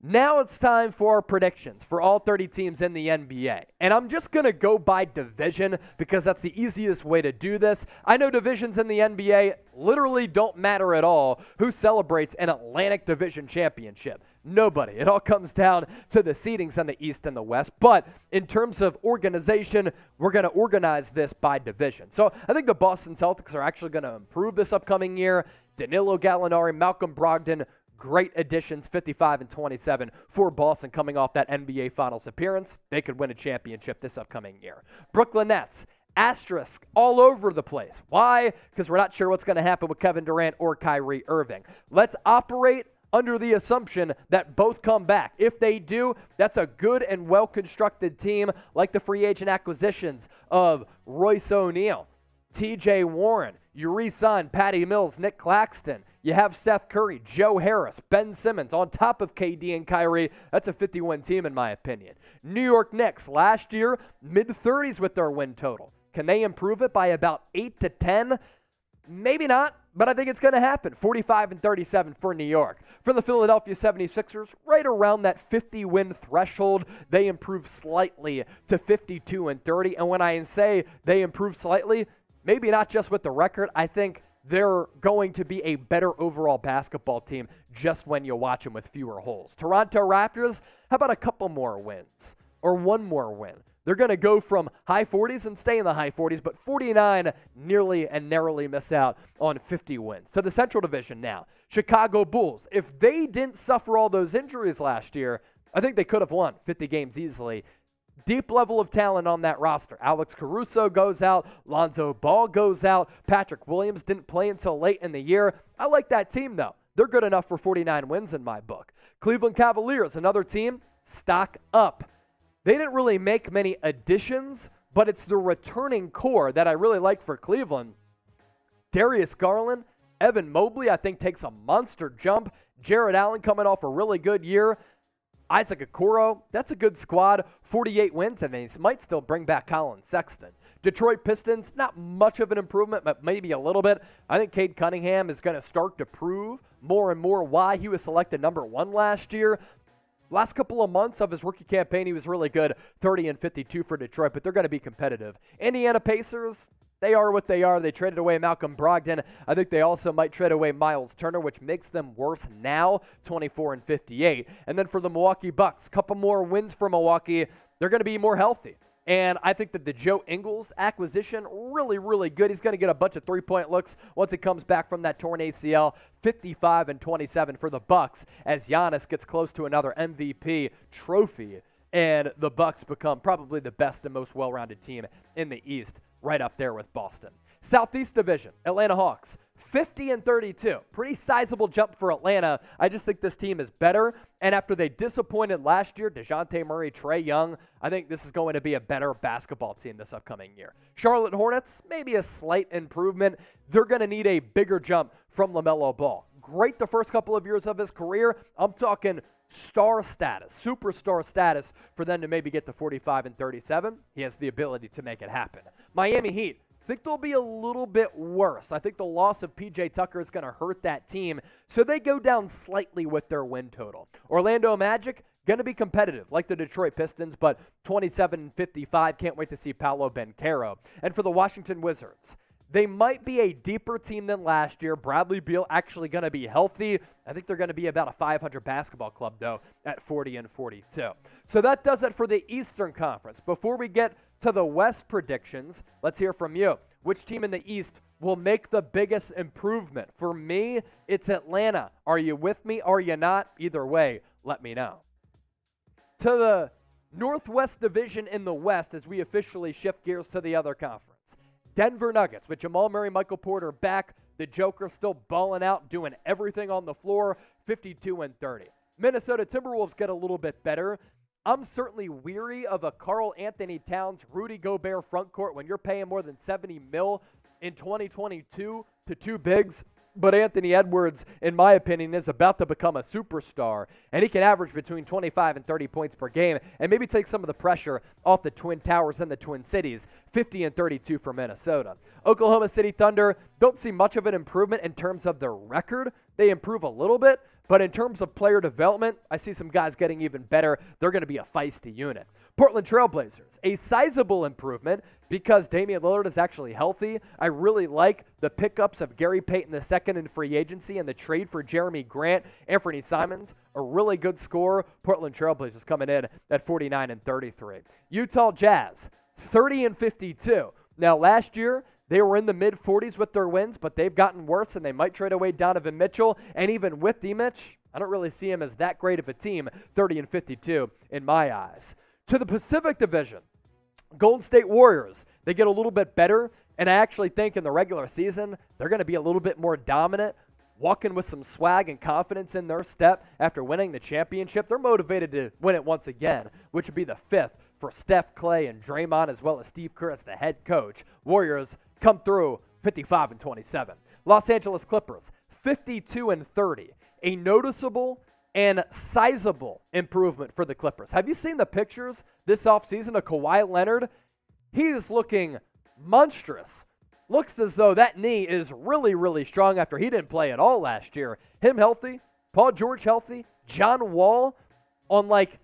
Now it's time for our predictions for all 30 teams in the NBA. And I'm just going to go by division because that's the easiest way to do this. I know divisions in the NBA literally don't matter at all. Who celebrates an Atlantic Division championship? Nobody. It all comes down to the seedings in the East and the West. But in terms of organization, we're going to organize this by division. So I think the Boston Celtics are actually going to improve this upcoming year. Danilo Gallinari, Malcolm Brogdon, great additions, 55-27 for Boston coming off that NBA Finals appearance. They could win a championship this upcoming year. Brooklyn Nets, asterisk all over the place. Why? Because we're not sure what's going to happen with Kevin Durant or Kyrie Irving. Let's operate under the assumption that both come back. If they do, that's a good and well-constructed team like the free agent acquisitions of Royce O'Neal, TJ Warren. You re-sign Patty Mills, Nick Claxton. You have Seth Curry, Joe Harris, Ben Simmons on top of KD and Kyrie. That's a 50-win team in my opinion. New York Knicks last year, mid-30s with their win total. Can they improve it by about 8 to 10? Maybe not, but I think it's going to happen. 45-37 for New York. For the Philadelphia 76ers, right around that 50-win threshold, they improve slightly to 52-30. And when I say they improve slightly, maybe not just with the record, I think they're going to be a better overall basketball team just when you watch them with fewer holes. Toronto Raptors, how about a couple more wins or one more win? They're going to go from high 40s and stay in the high 40s, but 49 nearly and narrowly miss out on 50 wins. To the Central Division now, Chicago Bulls. If they didn't suffer all those injuries last year, I think they could have won 50 games easily. Deep level of talent on that roster. Alex Caruso goes out. Lonzo Ball goes out. Patrick Williams didn't play until late in the year. I like that team, though. They're good enough for 49 wins in my book. Cleveland Cavaliers, another team, stock up. They didn't really make many additions, but it's the returning core that I really like for Cleveland. Darius Garland, Evan Mobley, I think takes a monster jump. Jared Allen coming off a really good year. Isaac Okoro, that's a good squad. 48 wins, and they might still bring back Colin Sexton. Detroit Pistons, not much of an improvement, but maybe a little bit. I think Cade Cunningham is going to start to prove more and more why he was selected number 1 last year. Last couple of months of his rookie campaign, he was really good, 30-52 for Detroit, but they're going to be competitive. Indiana Pacers, they are what they are. They traded away Malcolm Brogdon. I think they also might trade away Miles Turner, which makes them worse now, 24-58. And then for the Milwaukee Bucks, a couple more wins for Milwaukee. They're going to be more healthy. And I think that the Joe Ingles acquisition, really, really good. He's going to get a bunch of three-point looks once he comes back from that torn ACL. 55-27 for the Bucks as Giannis gets close to another MVP trophy. And the Bucks become probably the best and most well-rounded team in the East, right up there with Boston. Southeast Division, Atlanta Hawks, 50-32. Pretty sizable jump for Atlanta. I just think this team is better. And after they disappointed last year, DeJounte Murray, Trae Young, I think this is going to be a better basketball team this upcoming year. Charlotte Hornets, maybe a slight improvement. They're going to need a bigger jump from LaMelo Ball. Great the first couple of years of his career. I'm talking star status, superstar status for them to maybe get to 45-37. He has the ability to make it happen. Miami Heat, I think they'll be a little bit worse. I think the loss of P.J. Tucker is going to hurt that team, so they go down slightly with their win total. Orlando Magic, going to be competitive, like the Detroit Pistons, but 27-55. Can't wait to see Paolo Banchero. And for the Washington Wizards, they might be a deeper team than last year. Bradley Beal actually going to be healthy. I think they're going to be about a 500 basketball club, though, at 40-42. So that does it for the Eastern Conference. Before we get to the West predictions, let's hear from you. Which team in the East will make the biggest improvement? For me, it's Atlanta. Are you with me? Are you not? Either way, let me know. To the Northwest Division in the West as we officially shift gears to the other conference. Denver Nuggets with Jamal Murray, Michael Porter back. The Joker still balling out, doing everything on the floor, 52-30. Minnesota Timberwolves get a little bit better. I'm certainly weary of a Karl Anthony Towns, Rudy Gobert front court when you're paying more than $70 million in 2022 to two bigs. But Anthony Edwards, in my opinion, is about to become a superstar, and he can average between 25 and 30 points per game and maybe take some of the pressure off the Twin Towers and the Twin Cities, 50-32 for Minnesota. Oklahoma City Thunder don't see much of an improvement in terms of their record. They improve a little bit, but in terms of player development, I see some guys getting even better. They're going to be a feisty unit. Portland Trailblazers, a sizable improvement because Damian Lillard is actually healthy. I really like the pickups of Gary Payton II in free agency and the trade for Jeremy Grant. Anthony Simons, a really good scorer. Portland Trailblazers coming in at 49-33. Utah Jazz, 30-52. Now, last year, they were in the mid-40s with their wins, but they've gotten worse, and they might trade away Donovan Mitchell. And even with D-Mitch, I don't really see him as that great of a team, 30-52 in my eyes. To the Pacific Division, Golden State Warriors, they get a little bit better, and I actually think in the regular season, they're going to be a little bit more dominant, walking with some swag and confidence in their step after winning the championship. They're motivated to win it once again, which would be the fifth for Steph, Clay, and Draymond, as well as Steve Kerr as the head coach. Warriors come through 55-27. Los Angeles Clippers, 52-30. A noticeable and sizable improvement for the Clippers. Have you seen the pictures this offseason of Kawhi Leonard? He is looking monstrous. Looks as though that knee is really, really strong after he didn't play at all last year. Him healthy, Paul George healthy, John Wall on like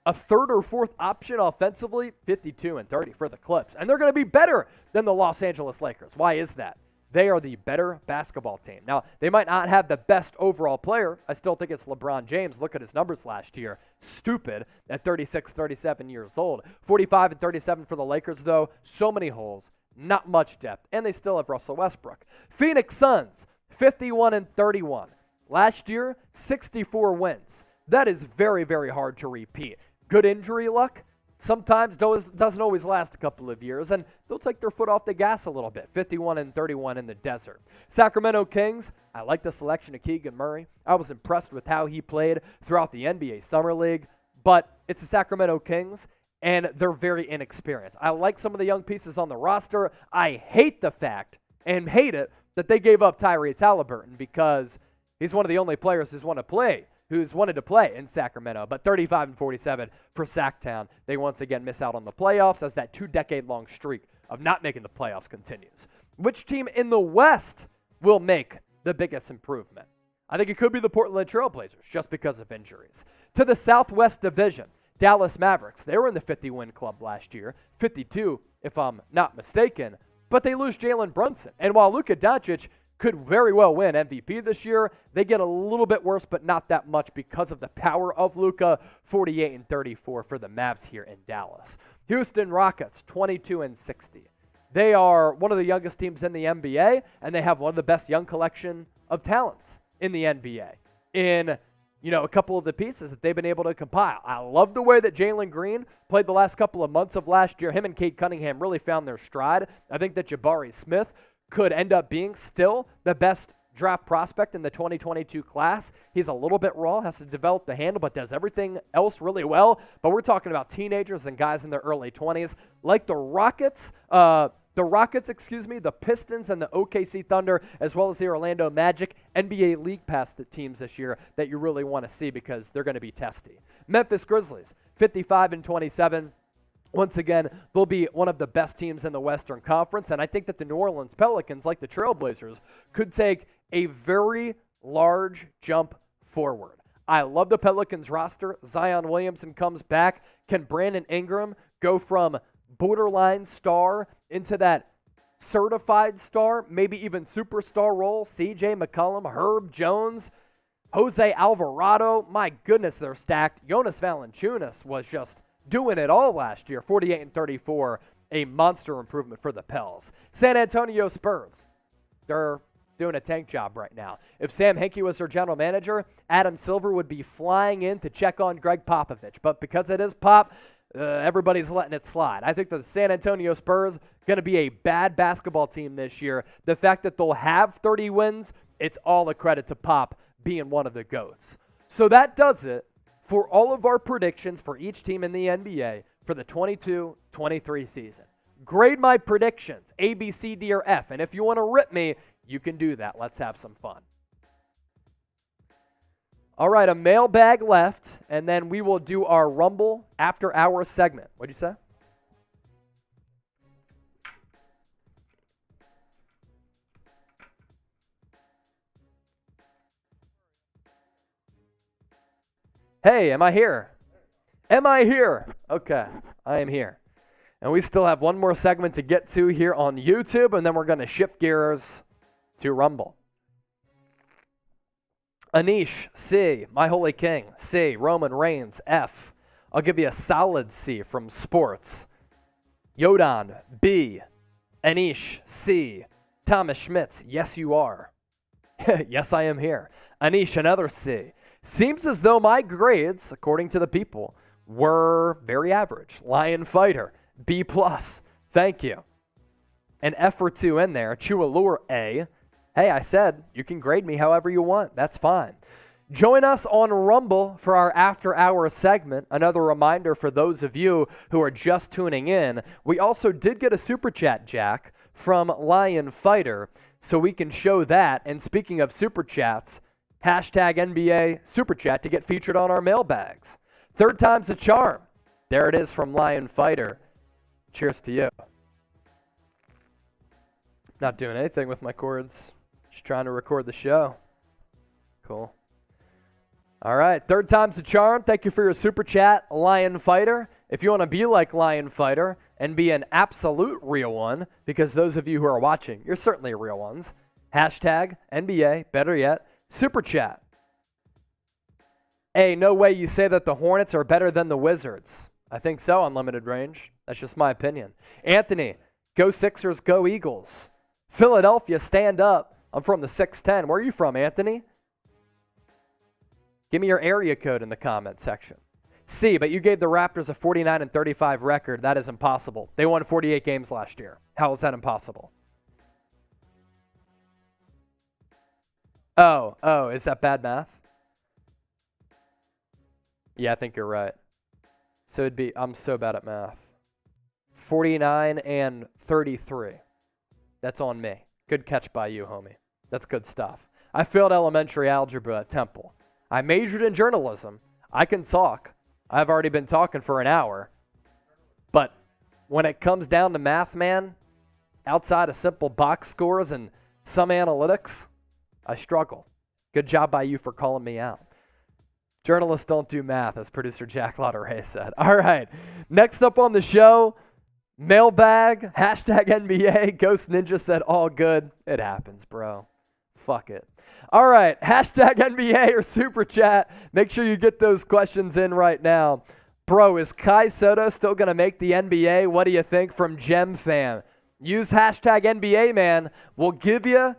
a third or fourth option offensively, 52-30 for the Clips. And they're going to be better than the Los Angeles Lakers. Why is that? They are the better basketball team. Now, they might not have the best overall player. I still think it's LeBron James. Look at his numbers last year. Stupid at 36, 37 years old. 45-37 for the Lakers, though. So many holes. Not much depth. And they still have Russell Westbrook. Phoenix Suns, 51-31. Last year, 64 wins. That is very, very hard to repeat. Good injury luck. Sometimes doesn't always last a couple of years, and they'll take their foot off the gas a little bit. 51-31 in the desert. Sacramento Kings, I like the selection of Keegan Murray. I was impressed with how he played throughout the NBA Summer League, but it's the Sacramento Kings, and they're very inexperienced. I like some of the young pieces on the roster. I hate the fact, and hate it, that they gave up Tyrese Halliburton because he's one of the only players who's wanted to play in Sacramento. But 35-47 for Sacktown. They once again miss out on the playoffs as that 2-decade-long streak of not making the playoffs continues. Which team in the West will make the biggest improvement? I think it could be the Portland Trailblazers just because of injuries. To the Southwest Division, Dallas Mavericks. They were in the 50-win club last year, 52 if I'm not mistaken, but they lose Jalen Brunson. And while Luka Doncic could very well win MVP this year, they get a little bit worse, but not that much because of the power of Luka. 48-34 for the Mavs here in Dallas. Houston Rockets, 22-60. They are one of the youngest teams in the NBA, and they have one of the best young collection of talents in the NBA. In a couple of the pieces that they've been able to compile. I love the way that Jalen Green played the last couple of months of last year. Him and Cade Cunningham really found their stride. I think that Jabari Smith could end up being still the best draft prospect in the 2022 class. He's a little bit raw, has to develop the handle, but does everything else really well. But we're talking about teenagers and guys in their early 20s, like the Pistons and the OKC Thunder, as well as the Orlando Magic. NBA League Pass the teams this year that you really want to see because they're going to be testy. Memphis Grizzlies, 55-27. Once again, they'll be one of the best teams in the Western Conference, and I think that the New Orleans Pelicans, like the Trailblazers, could take a very large jump forward. I love the Pelicans roster. Zion Williamson comes back. Can Brandon Ingram go from borderline star into that certified star, maybe even superstar role? CJ McCollum, Herb Jones, Jose Alvarado. My goodness, they're stacked. Jonas Valanciunas was just doing it all last year. 48 and 34, a monster improvement for the Pels. San Antonio Spurs, they're doing a tank job right now. If Sam Hinkie was their general manager, Adam Silver would be flying in to check on Greg Popovich. But because it is Pop, everybody's letting it slide. I think the San Antonio Spurs going to be a bad basketball team this year. The fact that they'll have 30 wins, it's all a credit to Pop being one of the GOATs. So that does it for all of our predictions for each team in the NBA for the 22-23 season. Grade my predictions, A, B, C, D, or F. And if you want to rip me, you can do that. Let's have some fun. All right, a mailbag left, and then we will do our Rumble after hours segment. What'd you say? Hey, am I here? Am I here? Okay, I am here. And we still have one more segment to get to here on YouTube, and then we're going to shift gears to Rumble. Anish, C. My Holy King, C. Roman Reigns, F. I'll give you a solid C from Sports. Yodan, B. Anish, C. Thomas Schmitz, yes you are. Yes, I am here. Anish, another C. Seems as though my grades, according to the people, were very average. Lion Fighter, B+. Thank you. An F or two in there. Chualure, A. Hey, I said you can grade me however you want. That's fine. Join us on Rumble for our After Hours segment. Another reminder for those of you who are just tuning in, we also did get a Super Chat, Jack, from Lion Fighter, so we can show that. And speaking of Super Chats, hashtag NBA Super Chat to get featured on our mailbags. Third time's a charm. There it is from Lion Fighter. Cheers to you. Not doing anything with my cords. Just trying to record the show. Cool. All right, third time's a charm. Thank you for your Super Chat, Lion Fighter. If you want to be like Lion Fighter and be an absolute real one, because those of you who are watching, you're certainly real ones, hashtag NBA, better yet, Super Chat. Hey, no way you say that the Hornets are better than the Wizards. I think so, Unlimited Range. That's just my opinion. Anthony, go Sixers, go Eagles. Philadelphia, stand up. I'm from the 610. Where are you from, Anthony? Give me your area code in the comment section. C, but you gave the Raptors a 49-35 record. That is impossible. They won 48 games last year. How is that impossible? Oh, is that bad math? Yeah, I think you're right. So it'd be, I'm so bad at math. 49 and 33. That's on me. Good catch by you, homie. That's good stuff. I failed elementary algebra at Temple. I majored in journalism. I can talk. I've already been talking for an hour. But when it comes down to math, man, outside of simple box scores and some analytics, I struggle. Good job by you for calling me out. Journalists don't do math, as producer Jack Lauderay said. All right, next up on the show, mailbag, hashtag NBA. Ghost Ninja said all good. It happens, bro. Fuck it. All right, hashtag NBA or Super Chat. Make sure you get those questions in right now. Bro, is Kai Soto still going to make the NBA? What do you think from Gem Fan? Use hashtag NBA, man. We'll give you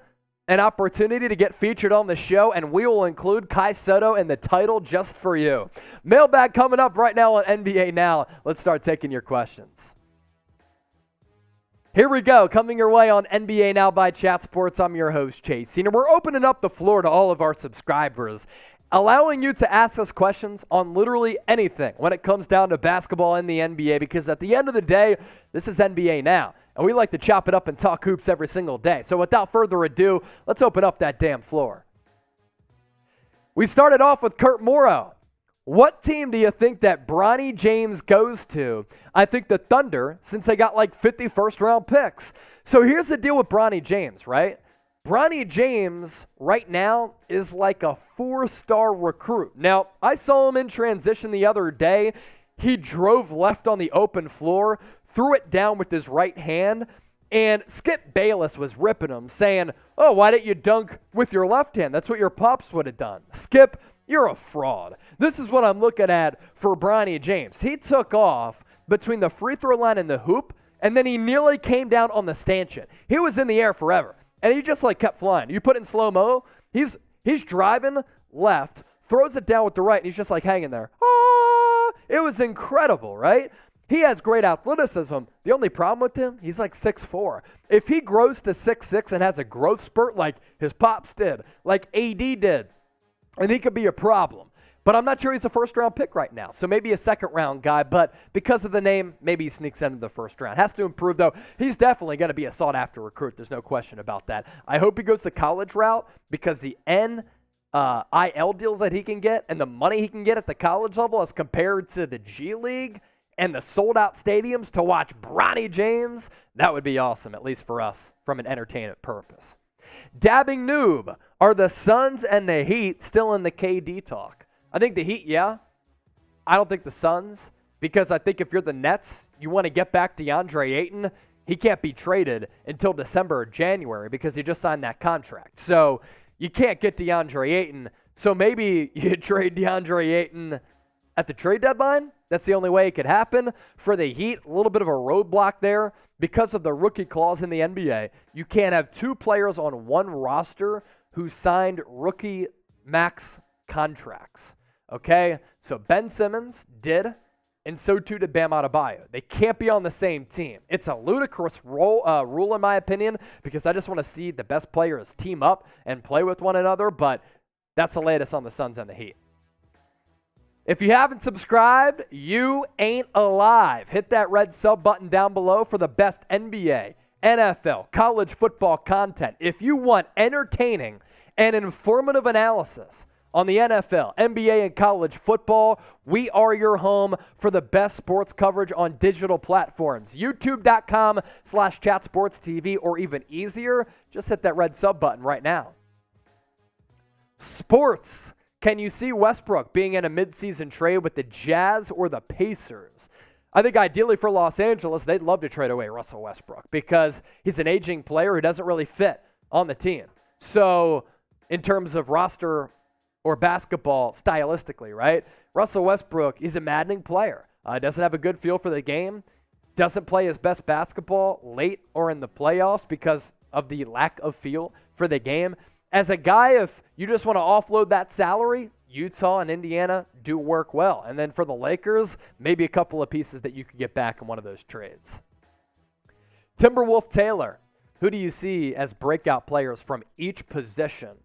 an opportunity to get featured on the show, and we will include Kai Soto in the title just for you. Mailbag coming up right now on NBA Now. Let's start taking your questions. Here we go, coming your way on NBA Now by Chat Sports. I'm your host, Chase Senior. We're opening up the floor to all of our subscribers, allowing you to ask us questions on literally anything when it comes down to basketball in the NBA, because at the end of the day, this is NBA Now, and we like to chop it up and talk hoops every single day. So without further ado, let's open up that damn floor. We started off with Kurt Morrow. What team do you think that Bronny James goes to? I think the Thunder, since they got like 50 first-round picks. So here's the deal with Bronny James, right? Bronny James right now is like a 4-star recruit. Now, I saw him in transition the other day. He drove left on the open floor, threw it down with his right hand, and Skip Bayless was ripping him, saying, "Oh, why didn't you dunk with your left hand? That's what your pops would have done." Skip, you're a fraud. This is what I'm looking at for Bronny James. He took off between the free throw line and the hoop, and then he nearly came down on the stanchion. He was in the air forever, and he just kept flying. You put it in slow-mo, he's driving left, throws it down with the right, and he's just hanging there. Oh, it was incredible, right? He has great athleticism. The only problem with him, he's 6'4". If he grows to 6'6" and has a growth spurt like his pops did, like AD did, and he could be a problem. But I'm not sure he's a first-round pick right now, so maybe a second-round guy. But because of the name, maybe he sneaks into the first round. Has to improve, though. He's definitely going to be a sought-after recruit. There's no question about that. I hope he goes the college route because the NIL deals that he can get and the money he can get at the college level as compared to the G League and the sold-out stadiums to watch Bronny James, that would be awesome, at least for us, from an entertainment purpose. Dabbing noob, are the Suns and the Heat still in the KD talk? I think the Heat, yeah. I don't think the Suns, because I think if you're the Nets, you want to get back DeAndre Ayton. He can't be traded until December or January because he just signed that contract. So you can't get DeAndre Ayton. So maybe you trade DeAndre Ayton at the trade deadline. That's the only way it could happen. For the Heat, a little bit of a roadblock there. Because of the rookie clause in the NBA, you can't have two players on one roster who signed rookie max contracts. Okay? So Ben Simmons did, and so too did Bam Adebayo. They can't be on the same team. It's a ludicrous rule in my opinion, because I just want to see the best players team up and play with one another, but that's the latest on the Suns and the Heat. If you haven't subscribed, you ain't alive. Hit that red sub button down below for the best NBA, NFL, college football content. If you want entertaining and informative analysis on the NFL, NBA, and college football, we are your home for the best sports coverage on digital platforms. YouTube.com/chatsportstv, or even easier, just hit that red sub button right now. Sports. Can you see Westbrook being in a midseason trade with the Jazz or the Pacers? I think ideally for Los Angeles, they'd love to trade away Russell Westbrook because he's an aging player who doesn't really fit on the team. So in terms of roster or basketball stylistically, right? Russell Westbrook, he's a maddening player. Doesn't have a good feel for the game. Doesn't play his best basketball late or in the playoffs because of the lack of feel for the game. As a guy, if you just want to offload that salary, Utah and Indiana do work well. And then for the Lakers, maybe a couple of pieces that you could get back in one of those trades. Timberwolf Taylor, who do you see as breakout players from each position?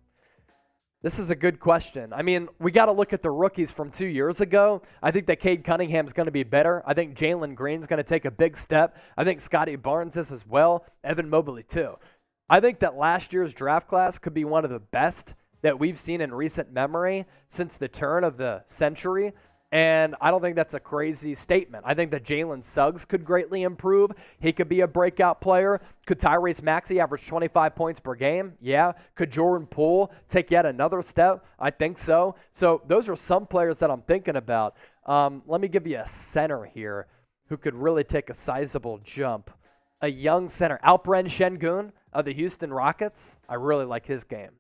This is a good question. I mean, we got to look at the rookies from 2 years ago. I think that Cade Cunningham's going to be better. I think Jalen Green's going to take a big step. I think Scotty Barnes is as well. Evan Mobley too. I think that last year's draft class could be one of the best that we've seen in recent memory since the turn of the century. And I don't think that's a crazy statement. I think that Jalen Suggs could greatly improve. He could be a breakout player. Could Tyrese Maxey average 25 points per game? Yeah. Could Jordan Poole take yet another step? I think so. So those are some players that I'm thinking about. Let me give you a center here who could really take a sizable jump. A young center, Alperen Şengün of the Houston Rockets. I really like his game.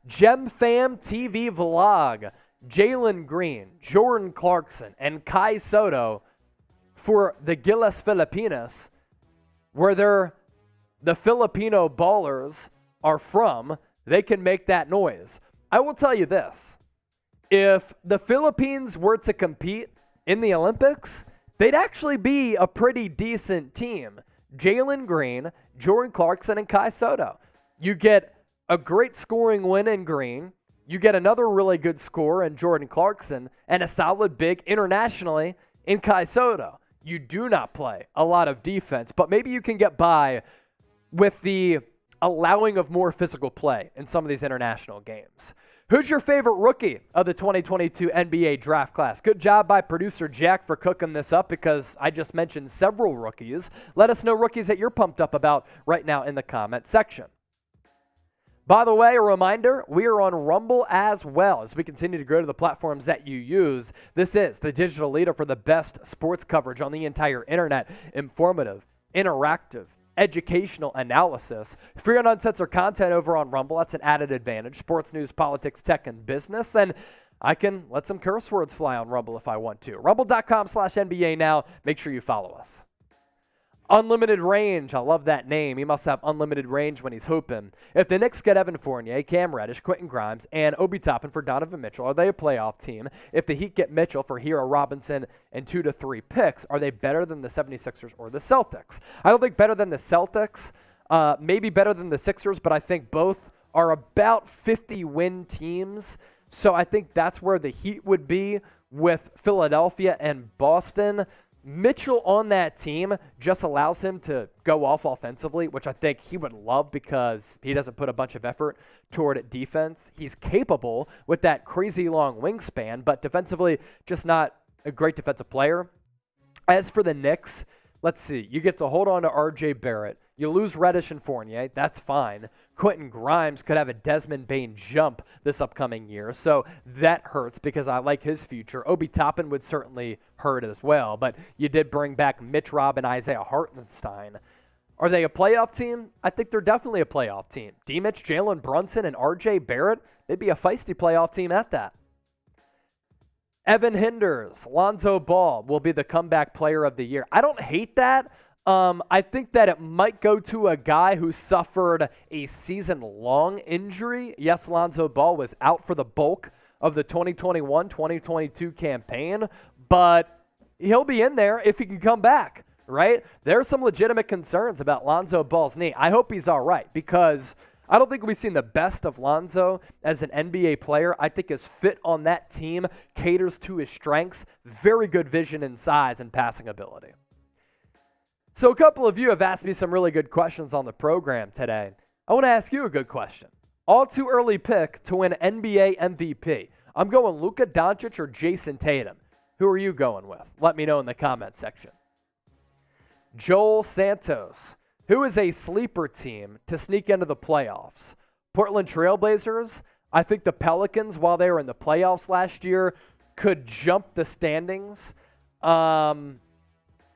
Gem Fam TV Vlog. Jalen Green, Jordan Clarkson, and Kai Soto for the Gilas Filipinas, where the Filipino ballers are from. They can make that noise. I will tell you this. If the Philippines were to compete in the Olympics, they'd actually be a pretty decent team. Jalen Green, Jordan Clarkson, and Kai Soto. You get a great scoring win in Green. You get another really good scorer in Jordan Clarkson and a solid big internationally in Kai Soto. You do not play a lot of defense, but maybe you can get by with the allowing of more physical play in some of these international games. Who's your favorite rookie of the 2022 NBA draft class? Good job by producer Jack for cooking this up because I just mentioned several rookies. Let us know rookies that you're pumped up about right now in the comment section. By the way, a reminder, we are on Rumble as well as we continue to grow to the platforms that you use. This is the digital leader for the best sports coverage on the entire internet. Informative, interactive, educational analysis. Free and uncensored content over on Rumble. That's an added advantage. Sports news, politics, tech, and business. And I can let some curse words fly on Rumble if I want to. Rumble.com/NBA now. Make sure you follow us. Unlimited range. I love that name. He must have unlimited range when he's hooping. If the Knicks get Evan Fournier, Cam Reddish, Quentin Grimes, and Obi Toppin for Donovan Mitchell, are they a playoff team? If the Heat get Mitchell for Hero Robinson and 2 to 3 picks, are they better than the 76ers or the Celtics? I don't think better than the Celtics. Maybe better than the Sixers, but I think both are about 50-win teams. So I think that's where the Heat would be with Philadelphia and Boston. Mitchell on that team just allows him to go off offensively, which I think he would love because he doesn't put a bunch of effort toward defense. He's capable with that crazy long wingspan, but defensively, just not a great defensive player. As for the Knicks, let's see. You get to hold on to R.J. Barrett. You lose Reddish and Fournier. That's fine. Quentin Grimes could have a Desmond Bane jump this upcoming year, so that hurts because I like his future. Obi Toppin would certainly hurt as well, but you did bring back Mitch Robb and Isaiah Hartenstein. Are they a playoff team? I think they're definitely a playoff team. D-Mitch, Jalen Brunson, and R.J. Barrett, they'd be a feisty playoff team at that. Evan Hinders, Lonzo Ball will be the comeback player of the year. I don't hate that. I think that it might go to a guy who suffered a season-long injury. Yes, Lonzo Ball was out for the bulk of the 2021-2022 campaign, but he'll be in there if he can come back, right? There are some legitimate concerns about Lonzo Ball's knee. I hope he's all right because I don't think we've seen the best of Lonzo as an NBA player. I think his fit on that team caters to his strengths. Very good vision and size and passing ability. So a couple of you have asked me some really good questions on the program today. I want to ask you a good question. All too early pick to win NBA MVP. I'm going Luka Doncic or Jason Tatum. Who are you going with? Let me know in the comment section. Joel Santos. Who is a sleeper team to sneak into the playoffs? Portland Trailblazers. I think the Pelicans, while they were in the playoffs last year, could jump the standings.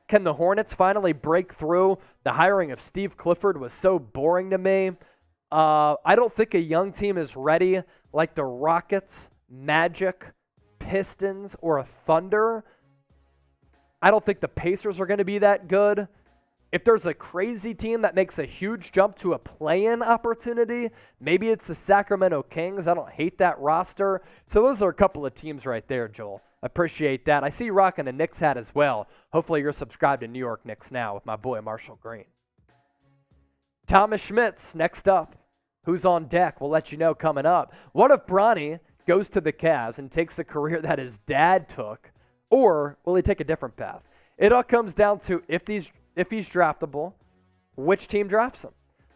Can the Hornets finally break through? The hiring of Steve Clifford was so boring to me. I don't think a young team is ready like the Rockets, Magic, Pistons, or Thunder. I don't think the Pacers are going to be that good. If there's a crazy team that makes a huge jump to a play-in opportunity, maybe it's the Sacramento Kings. I don't hate that roster. So those are a couple of teams right there, Joel. Appreciate that. I see you rocking a Knicks hat as well. Hopefully you're subscribed to New York Knicks Now with my boy Marshall Green. Thomas Schmitz, next up. Who's on deck? We'll let you know coming up. What if Bronny goes to the Cavs and takes a career that his dad took, or will he take a different path? It all comes down to if he's draftable, which team drafts him.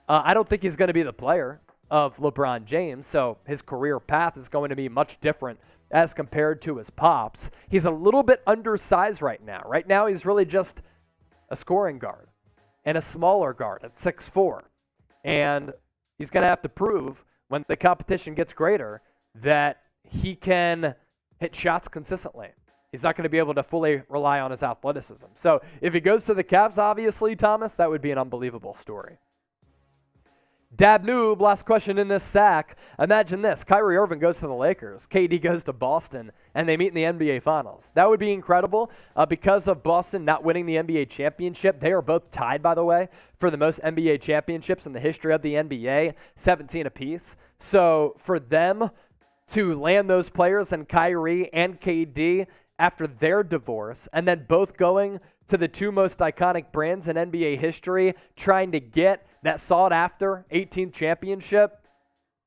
I don't think he's going to be the player of LeBron James, so his career path is going to be much different as compared to his pops. He's a little bit undersized right now. Right now, he's really just a scoring guard and a smaller guard at 6'4". And he's going to have to prove when the competition gets greater that he can hit shots consistently. He's not going to be able to fully rely on his athleticism. So if he goes to the Cavs, obviously, Thomas, that would be an unbelievable story. Dab Noob, last question in this sack. Imagine this. Kyrie Irving goes to the Lakers. KD goes to Boston, and they meet in the NBA Finals. That would be incredible. Because of Boston not winning the NBA championship, they are both tied, by the way, for the most NBA championships in the history of the NBA, 17 apiece. So for them to land those players and Kyrie and KD after their divorce, and then both going to the two most iconic brands in NBA history, trying to get that sought-after 18th championship,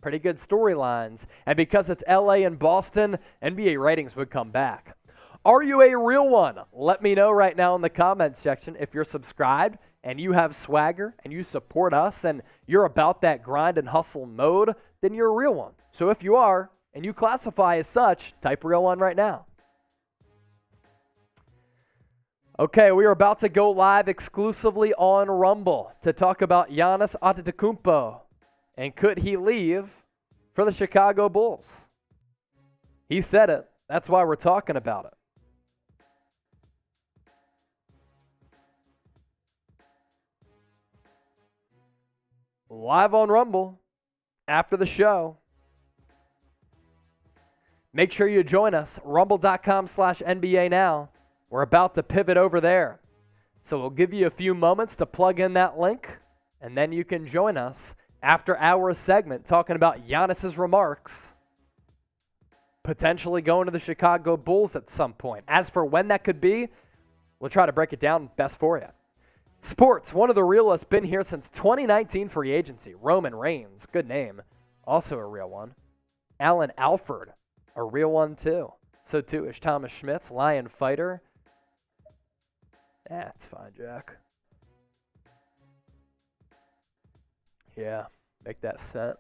pretty good storylines. And because it's LA and Boston, NBA ratings would come back. Are you a real one? Let me know right now in the comments section. If you're subscribed and you have swagger and you support us and you're about that grind and hustle mode, then you're a real one. So if you are and you classify as such, type real one right now. Okay, we are about to go live exclusively on Rumble to talk about Giannis Antetokounmpo And could he leave for the Chicago Bulls? He said it. That's why we're talking about it. Live on Rumble after the show. Make sure you join us, rumble.com/NBA now. We're about to pivot over there. So we'll give you a few moments to plug in that link, and then you can join us after our segment talking about Giannis's remarks, potentially going to the Chicago Bulls at some point. As for when that could be, we'll try to break it down best for you. Sports, one of the realists, been here since 2019 free agency. Roman Reigns, good name, also a real one. Alan Alford, a real one too. So too is Thomas Schmitz, Lion Fighter. That's fine, Jack. Yeah, make that cent.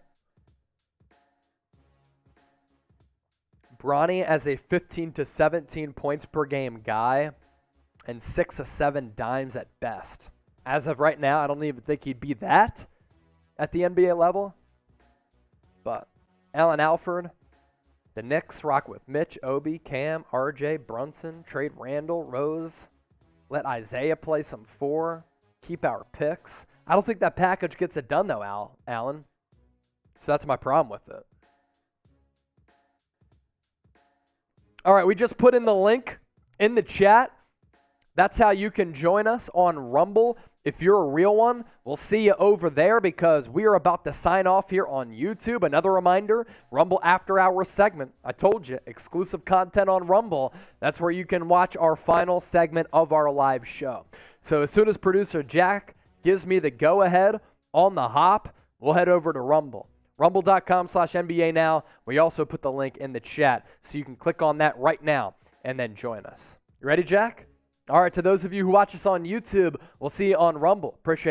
Bronny as a 15 to 17 points per game guy and 6 to 7 dimes at best. As of right now, I don't even think he'd be that at the NBA level. But Alan Alford, the Knicks rock with Mitch, Obi, Cam, RJ, Brunson, trade Randall, Rose, let Isaiah play some 4, keep our picks. I don't think that package gets it done though, Alan. So that's my problem with it. All right, we just put in the link in the chat. That's how you can join us on Rumble. If you're a real one, we'll see you over there because we are about to sign off here on YouTube. Another reminder, Rumble After Hours segment. I told you, exclusive content on Rumble. That's where you can watch our final segment of our live show. So as soon as producer Jack gives me the go-ahead on the hop, we'll head over to Rumble. Rumble.com/NBA now. We also put the link in the chat, so you can click on that right now and then join us. You ready, Jack? All right, to those of you who watch us on YouTube, we'll see you on Rumble. Appreciate it.